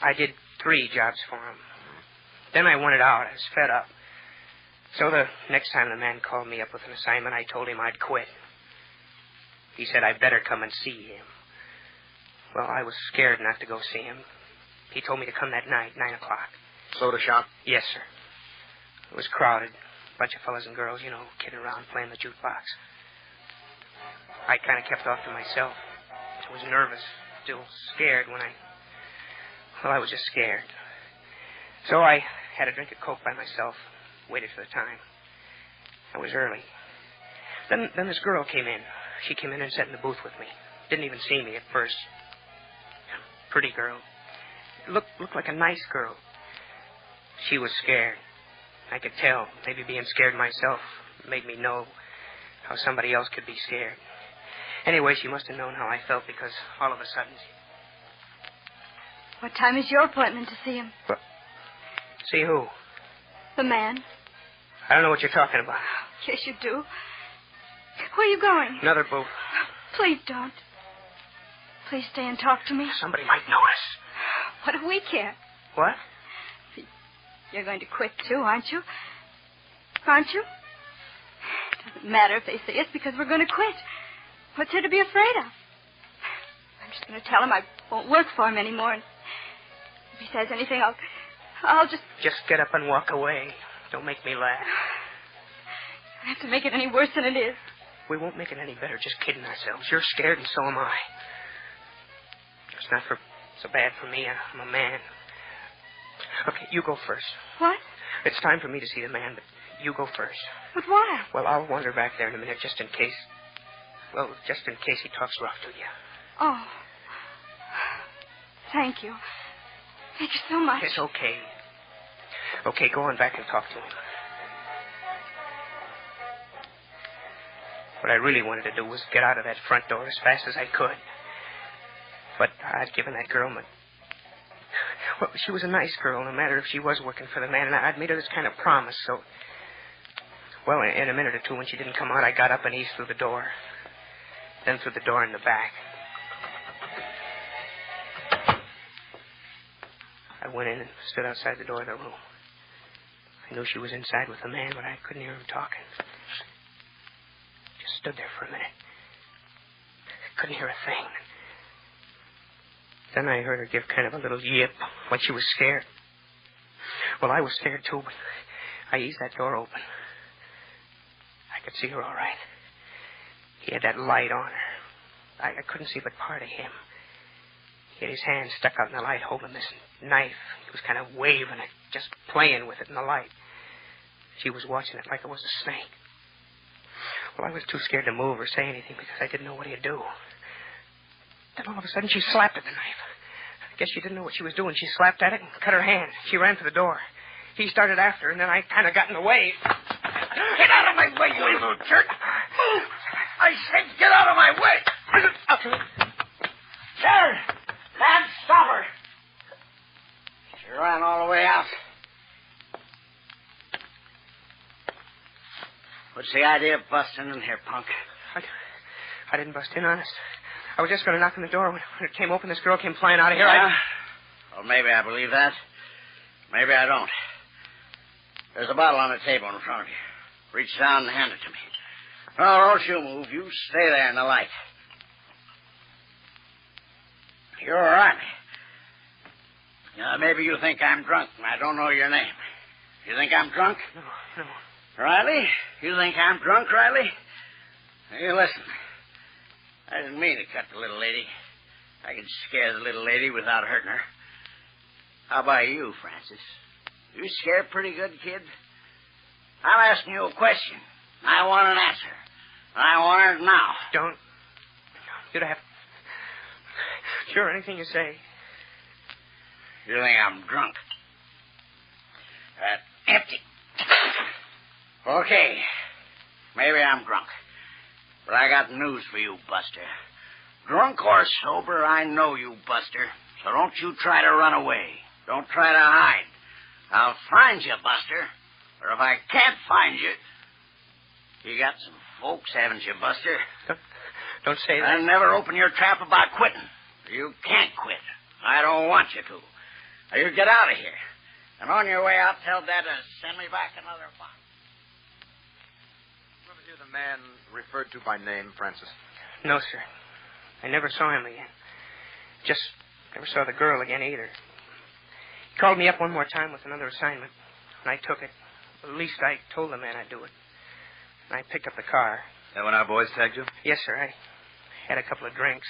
I did 3 jobs for him. Then I wanted out. I was fed up. So the next time the man called me up with an assignment, I told him I'd quit. He said I'd better come and see him. Well, I was scared not to go see him. He told me to come that night, 9 o'clock. Soda shop? Yes, sir. It was crowded. A bunch of fellas and girls, kidding around playing the jukebox. I kind of kept off to myself. I was nervous, still scared when I was just scared. So I had a drink of Coke by myself, waited for the time. I was early. Then this girl came in. She came in and sat in the booth with me. Didn't even see me at first. Pretty girl. Looked like a nice girl. She was scared. I could tell. Maybe being scared myself made me know how somebody else could be scared. Anyway, she must have known how I felt because all of a sudden... What time is your appointment to see him? See who? The man. I don't know what you're talking about. Yes, you do. Where are you going? Another booth. Please don't. Please stay and talk to me. Somebody might notice. What do we care? What? You're going to quit, too, aren't you? Aren't you? It doesn't matter if they see us because we're going to quit. What's there to be afraid of? I'm just going to tell him I won't work for him anymore. And if he says anything, I'll just... Just get up and walk away. Don't make me laugh. You don't have to make it any worse than it is. We won't make it any better just kidding ourselves. You're scared and so am I. It's not so bad for me. I'm a man. Okay, you go first. What? It's time for me to see the man, but you go first. But why? Well, I'll wander back there in a minute just in case. Well, just in case he talks rough to you. Oh. Thank you. Thank you so much. It's okay. Okay, go on back and talk to him. What I really wanted to do was get out of that front door as fast as I could. But I'd given that girl my... Well, she was a nice girl, no matter if she was working for the man, and I'd made her this kind of promise, so... Well, in a minute or two, when she didn't come out, I got up and eased through the door. then through the door in the back. I went in and stood outside the door of the room. I knew she was inside with the man, but I couldn't hear him talking. Just stood there for a minute. Couldn't hear a thing. Then I heard her give kind of a little yip, like she was scared. Well, I was scared too, but I eased that door open. I could see her all right. He had that light on her. I couldn't see but part of him. He had his hand stuck out in the light holding this knife. He was kind of waving it, just playing with it in the light. She was watching it like it was a snake. Well, I was too scared to move or say anything because I didn't know what he'd do. Then all of a sudden she slapped at the knife. I guess she didn't know what she was doing. She slapped at it and cut her hand. She ran for the door. He started after her, and then I kind of got in the way. Get out of my way, you little jerk! Move! I said get out of my way! Sharon! Lad, stop her! She ran all the way out. What's the idea of busting in here, punk? I didn't bust in, honest. I was just going to knock on the door. When it came open, this girl came flying out of here. Yeah? Well, maybe I believe that. Maybe I don't. There's a bottle on the table in front of you. Reach down and hand it to me. No, don't you move. You stay there in the light. You're all right. Maybe you think I'm drunk and I don't know your name. You think I'm drunk? No. Riley? You think I'm drunk, Riley? Hey, listen. I didn't mean to cut the little lady. I could scare the little lady without hurting her. How about you, Francis? You scared pretty good, kid? I'm asking you a question. I want an answer. I want it now. Don't. You'd have. Sure, anything you say. You think I'm drunk? Empty. Okay. Maybe I'm drunk. But I got news for you, Buster. Drunk or sober, I know you, Buster. So don't you try to run away. Don't try to hide. I'll find you, Buster. Or if I can't find you... You got some folks, haven't you, Buster? Don't say that. And never open your trap about quitting. You can't quit. I don't want you to. Now, you get out of here. And on your way out, tell Dad to send me back another box. You ever hear the man referred to by name, Francis? No, sir. I never saw him again. Just never saw the girl again either. He called me up one more time with another assignment, and I took it. At least I told the man I'd do it. And I picked up the car. That when our boys tagged you? Yes, sir. I had a couple of drinks.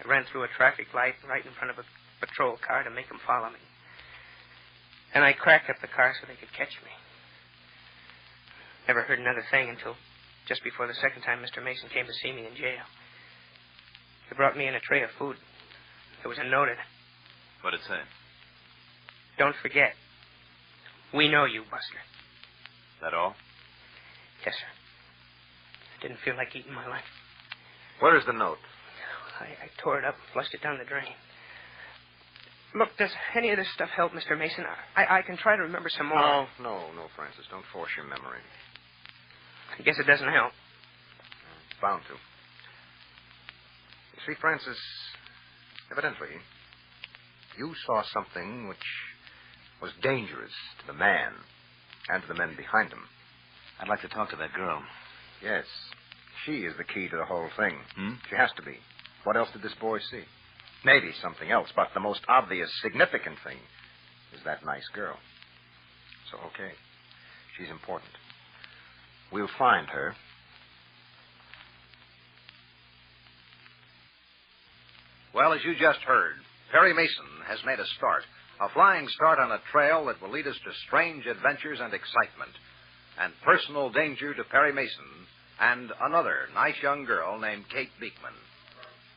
I ran through a traffic light right in front of a patrol car to make them follow me. And I cracked up the car so they could catch me. Never heard another thing until just before the second time Mr. Mason came to see me in jail. He brought me in a tray of food. There was a note in it. What'd it say? Don't forget. We know you, Buster. That all? Yes, sir. I didn't feel like eating my lunch. Where is the note? I tore it up and flushed it down the drain. Look, does any of this stuff help, Mr. Mason? I can try to remember some more. No, Francis. Don't force your memory. I guess it doesn't help. It's bound to. You see, Francis, evidently, you saw something which was dangerous to the man and to the men behind him. I'd like to talk to that girl. Yes. She is the key to the whole thing. She has to be. What else did this boy see? Maybe something else, but the most obvious, significant thing is that nice girl. So, okay. She's important. We'll find her. Well, as you just heard, Perry Mason has made a start, a flying start on a trail that will lead us to strange adventures and excitement, and personal danger to Perry Mason and another nice young girl named Kate Beekman.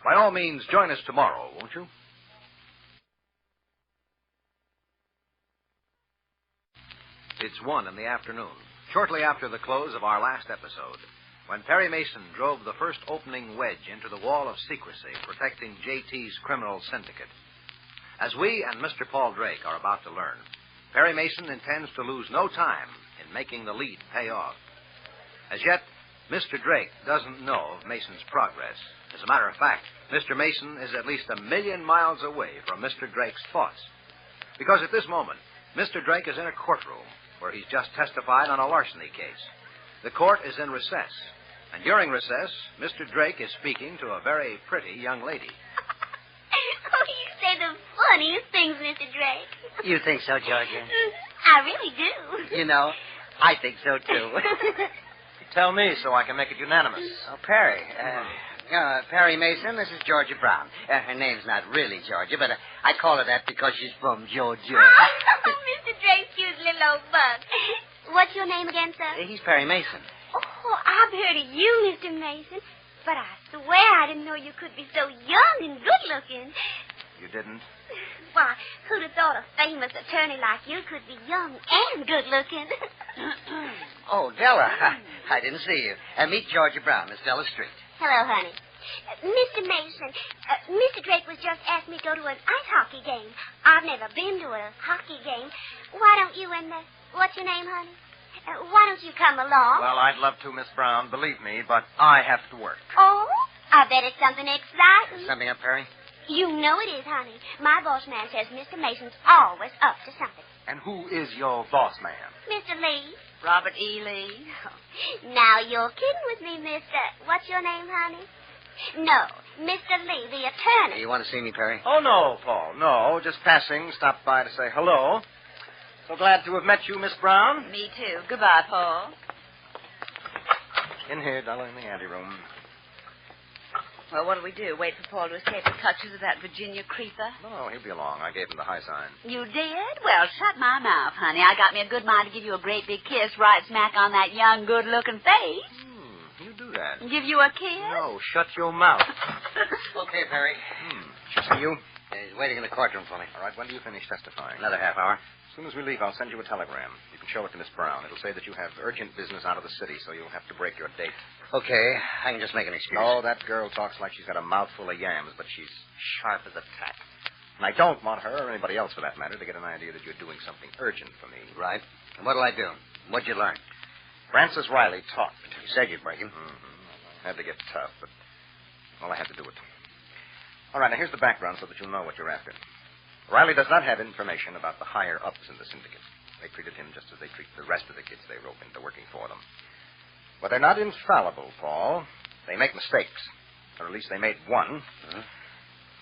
By all means, join us tomorrow, won't you? It's 1 p.m, shortly after the close of our last episode, when Perry Mason drove the first opening wedge into the wall of secrecy protecting J.T.'s criminal syndicate. As we and Mr. Paul Drake are about to learn, Perry Mason intends to lose no time in making the lead pay off. As yet, Mr. Drake doesn't know of Mason's progress. As a matter of fact, Mr. Mason is at least 1,000,000 miles away from Mr. Drake's thoughts. Because at this moment, Mr. Drake is in a courtroom where he's just testified on a larceny case. The court is in recess. And during recess, Mr. Drake is speaking to a very pretty young lady. Oh, you say the funniest things, Mr. Drake. You think so, Georgia? I really do. You know, I think so, too. Tell me so I can make it unanimous. Oh, Perry. Perry Mason, this is Georgia Brown. Her name's not really Georgia, but I call her that because she's from Georgia. Oh, Mr. Drake's cute little old bug. What's your name again, sir? He's Perry Mason. Oh, I've heard of you, Mr. Mason. But I swear I didn't know you could be so young and good-looking. You didn't? Why, who'd have thought a famous attorney like you could be young and good-looking? Oh, Della. I didn't see you. Meet Georgia Brown, Miss Della Street. Hello, honey. Mr. Mason, Mr. Drake was just asked me to go to an ice hockey game. I've never been to a hockey game. Why don't you and what's your name, honey? Why don't you come along? Well, I'd love to, Miss Brown, believe me, but I have to work. Oh, I bet it's something exciting. Something up, Perry? You know it is, honey. My boss man says Mr. Mason's always up to something. And who is your boss man? Mr. Lee. Robert E. Lee. Now you're kidding with me, Mr. What's your name, honey? No, Mr. Lee, the attorney. You want to see me, Perry? Oh, no, Paul, no. Just passing. Stopped by to say hello. So glad to have met you, Miss Brown. Me too. Goodbye, Paul. In here, Della, in the anteroom. Well, what'll we do? Wait for Paul to escape the clutches of that Virginia creeper? No, he'll be along. I gave him the high sign. You did? Well, shut my mouth, honey. I got me a good mind to give you a great big kiss right smack on that young, good-looking face. You do that. Give you a kiss? No, shut your mouth. Okay, Perry. See you? He's waiting in the courtroom for me. All right, when do you finish testifying? Another half hour. As soon as we leave, I'll send you a telegram. You can show it to Miss Brown. It'll say that you have urgent business out of the city, so you'll have to break your date. Okay, I can just make an excuse. No, that girl talks like she's got a mouthful of yams, but she's sharp as a tack. And I don't want her, or anybody else for that matter, to get an idea that you're doing something urgent for me. Right. And what'll I do? What'd you learn? Francis Riley talked. You said you'd break him. I had to get tough, but, well, I had to do it. All right, now here's the background so that you'll know what you're after. Riley does not have information about the higher-ups in the syndicate. They treated him just as they treat the rest of the kids they rope into working for them. But they're not infallible, Paul. They make mistakes. Or at least they made one.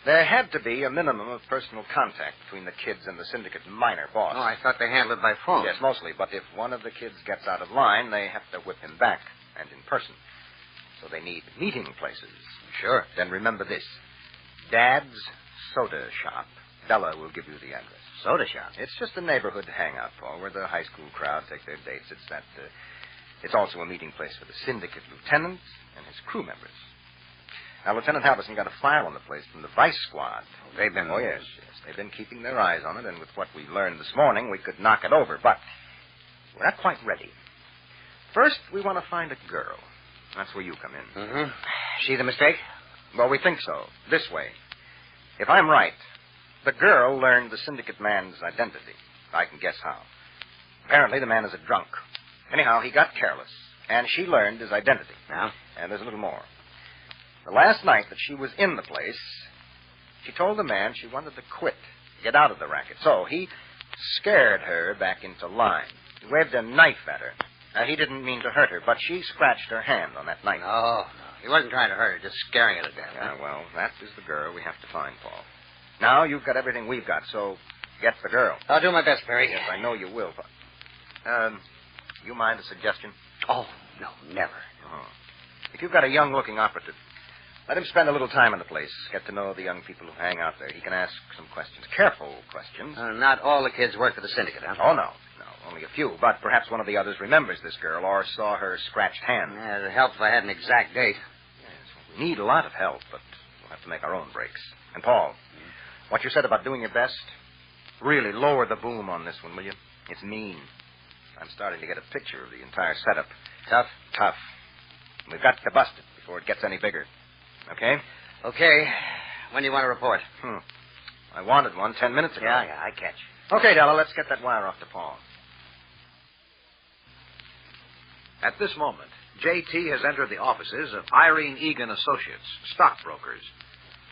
There had to be a minimum of personal contact between the kids and the syndicate minor boss. Oh, I thought they handled it by phone. Yes, mostly. But if one of the kids gets out of line, they have to whip him back, and in person. So they need meeting places. Sure. Then remember this. Dad's Soda Shop. Della will give you the address. Soda shop? It's just a neighborhood hangout, Paul, where the high school crowd take their dates. It's also a meeting place for the syndicate lieutenant and his crew members. Now, Lieutenant Halverson got a file on the place from the vice squad. They've been... Oh, yes. They've been keeping their eyes on it, and with what we learned this morning, we could knock it over. But we're not quite ready. First, we want to find a girl. That's where you come in. She the mistake? Well, we think so. This way. If I'm right, the girl learned the syndicate man's identity. I can guess how. Apparently, the man is a drunk. Anyhow, he got careless, and she learned his identity. Now? And there's a little more. The last night that she was in the place, she told the man she wanted to quit, get out of the racket. So he scared her back into line. He waved a knife at her. Now, he didn't mean to hurt her, but she scratched her hand on that knife. No. He wasn't trying to hurt her, just scaring her to death. Yeah, well, that is the girl we have to find, Paul. Now you've got everything we've got, so get the girl. I'll do my best, Perry. Yes, I know you will. You mind a suggestion? Oh, no, never. If you've got a young-looking operative, let him spend a little time in the place. Get to know the young people who hang out there. He can ask some questions. Careful questions. Not all the kids work for the syndicate, huh? Oh, no. No, only a few. But perhaps one of the others remembers this girl or saw her scratched hand. Yeah, it'd help if I had an exact date. Yes, we need a lot of help, but we'll have to make our own breaks. And, Paul, what you said about doing your best, really lower the boom on this one, will you? It's mean. I'm starting to get a picture of the entire setup. Tough? Tough. We've got to bust it before it gets any bigger. Okay? Okay. When do you want to report? I wanted one 10 minutes ago. Yeah, I catch. Okay, Della, let's get that wire off to Paul. At this moment, J.T. has entered the offices of Irene Egan Associates, stockbrokers.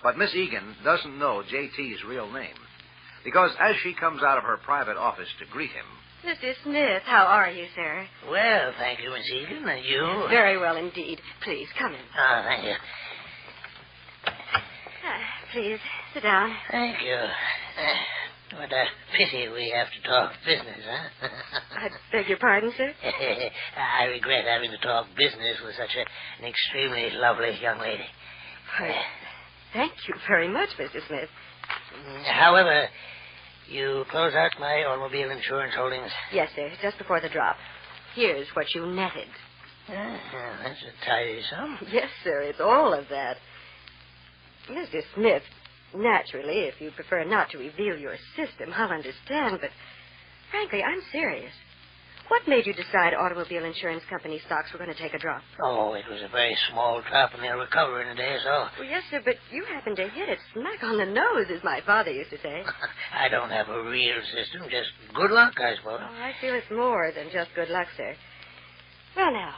But Miss Egan doesn't know J.T.'s real name, because as she comes out of her private office to greet him... Mr. Smith, how are you, sir? Well, thank you, Miss Egan. And you? Very well indeed. Please, come in. Oh, thank you. Please, sit down. Thank you. What a pity we have to talk business, huh? I beg your pardon, sir? I regret having to talk business with such an extremely lovely young lady. Thank you very much, Mr. Smith. However, you close out my automobile insurance holdings? Yes, sir, just before the drop. Here's what you netted. That's a tidy sum. Yes, sir, it's all of that. Mr. Smith, naturally, if you prefer not to reveal your system, I'll understand, but frankly, I'm serious. What made you decide automobile insurance company stocks were going to take a drop? Oh, it was a very small drop, and they'll recover in a day or so. Well, yes, sir, but you happened to hit it smack on the nose, as my father used to say. I don't have a real system, just good luck, I suppose. Oh, I feel it's more than just good luck, sir. Well, now,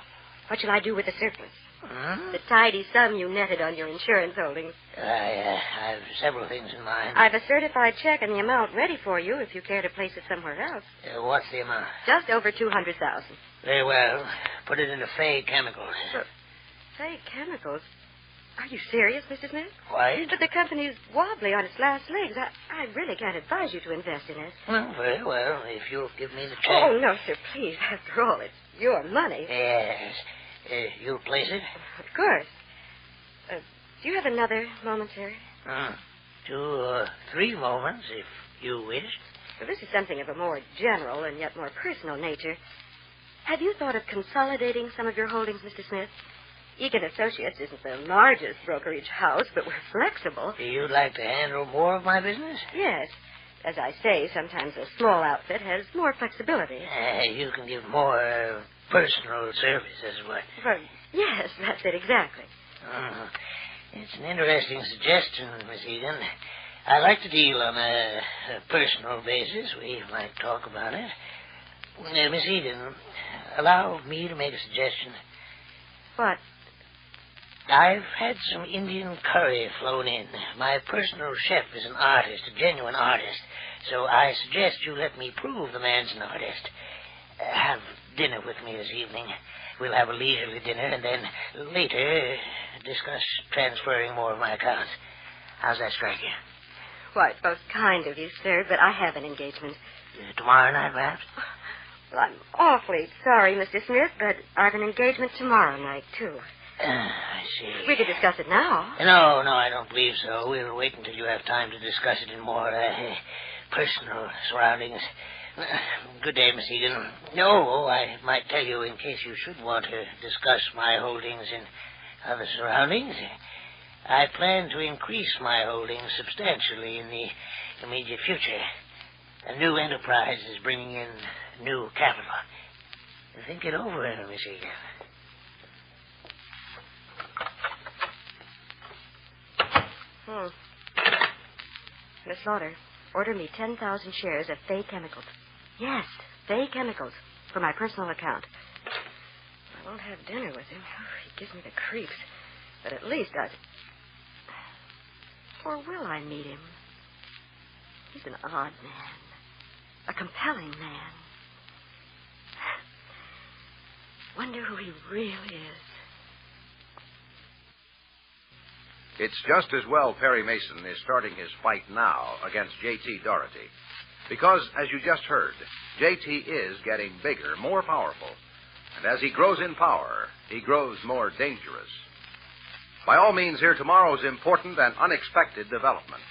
what shall I do with the surplus? The tidy sum you netted on your insurance holdings. I have several things in mind. I've a certified check and the amount ready for you if you care to place it somewhere else. What's the amount? Just over $200,000. Very well. Put it into Fay Chemicals. Fay Chemicals? Are you serious, Mr. Smith? Quite. But the company's wobbly on its last legs. I really can't advise you to invest in it. Well, very well. If you'll give me the check. Oh, no, sir, please. After all, it's your money. Yes. You'll place it? Of course. Do you have another moment, sir? 2 or 3 moments, if you wish. Well, this is something of a more general and yet more personal nature. Have you thought of consolidating some of your holdings, Mr. Smith? Egan Associates isn't the largest brokerage house, but we're flexible. You'd like to handle more of my business? Yes. As I say, sometimes a small outfit has more flexibility. You can give more personal service, as it were. Well, yes, that's it exactly. It's an interesting suggestion, Miss Egan. I like to deal on a personal basis. We might talk about it. Miss Egan, allow me to make a suggestion. What? I've had some Indian curry flown in. My personal chef is an artist, a genuine artist. So I suggest you let me prove the man's an artist. Have dinner with me this evening. We'll have a leisurely dinner and then later discuss transferring more of my accounts. How's that strike you? Why, it's most kind of you, sir, but I have an engagement. Tomorrow night, perhaps? Well, I'm awfully sorry, Mr. Smith, but I've an engagement tomorrow night, too. I see. We could discuss it now. No, I don't believe so. We'll wait until you have time to discuss it in more personal surroundings. Good day, Miss Egan. No, I might tell you in case you should want to discuss my holdings in other surroundings. I plan to increase my holdings substantially in the immediate future. A new enterprise is bringing in new capital. Think it over, Miss Egan. Miss Slaughter, order me 10,000 shares of Fay Chemicals. Yes, Fay Chemicals, for my personal account. I won't have dinner with him. He gives me the creeps. But at least Or will I meet him? He's an odd man. A compelling man. Wonder who he really is. It's just as well Perry Mason is starting his fight now against J.T. Doherty. Because, as you just heard, J.T. is getting bigger, more powerful. And as he grows in power, he grows more dangerous. By all means, hear tomorrow's important and unexpected development.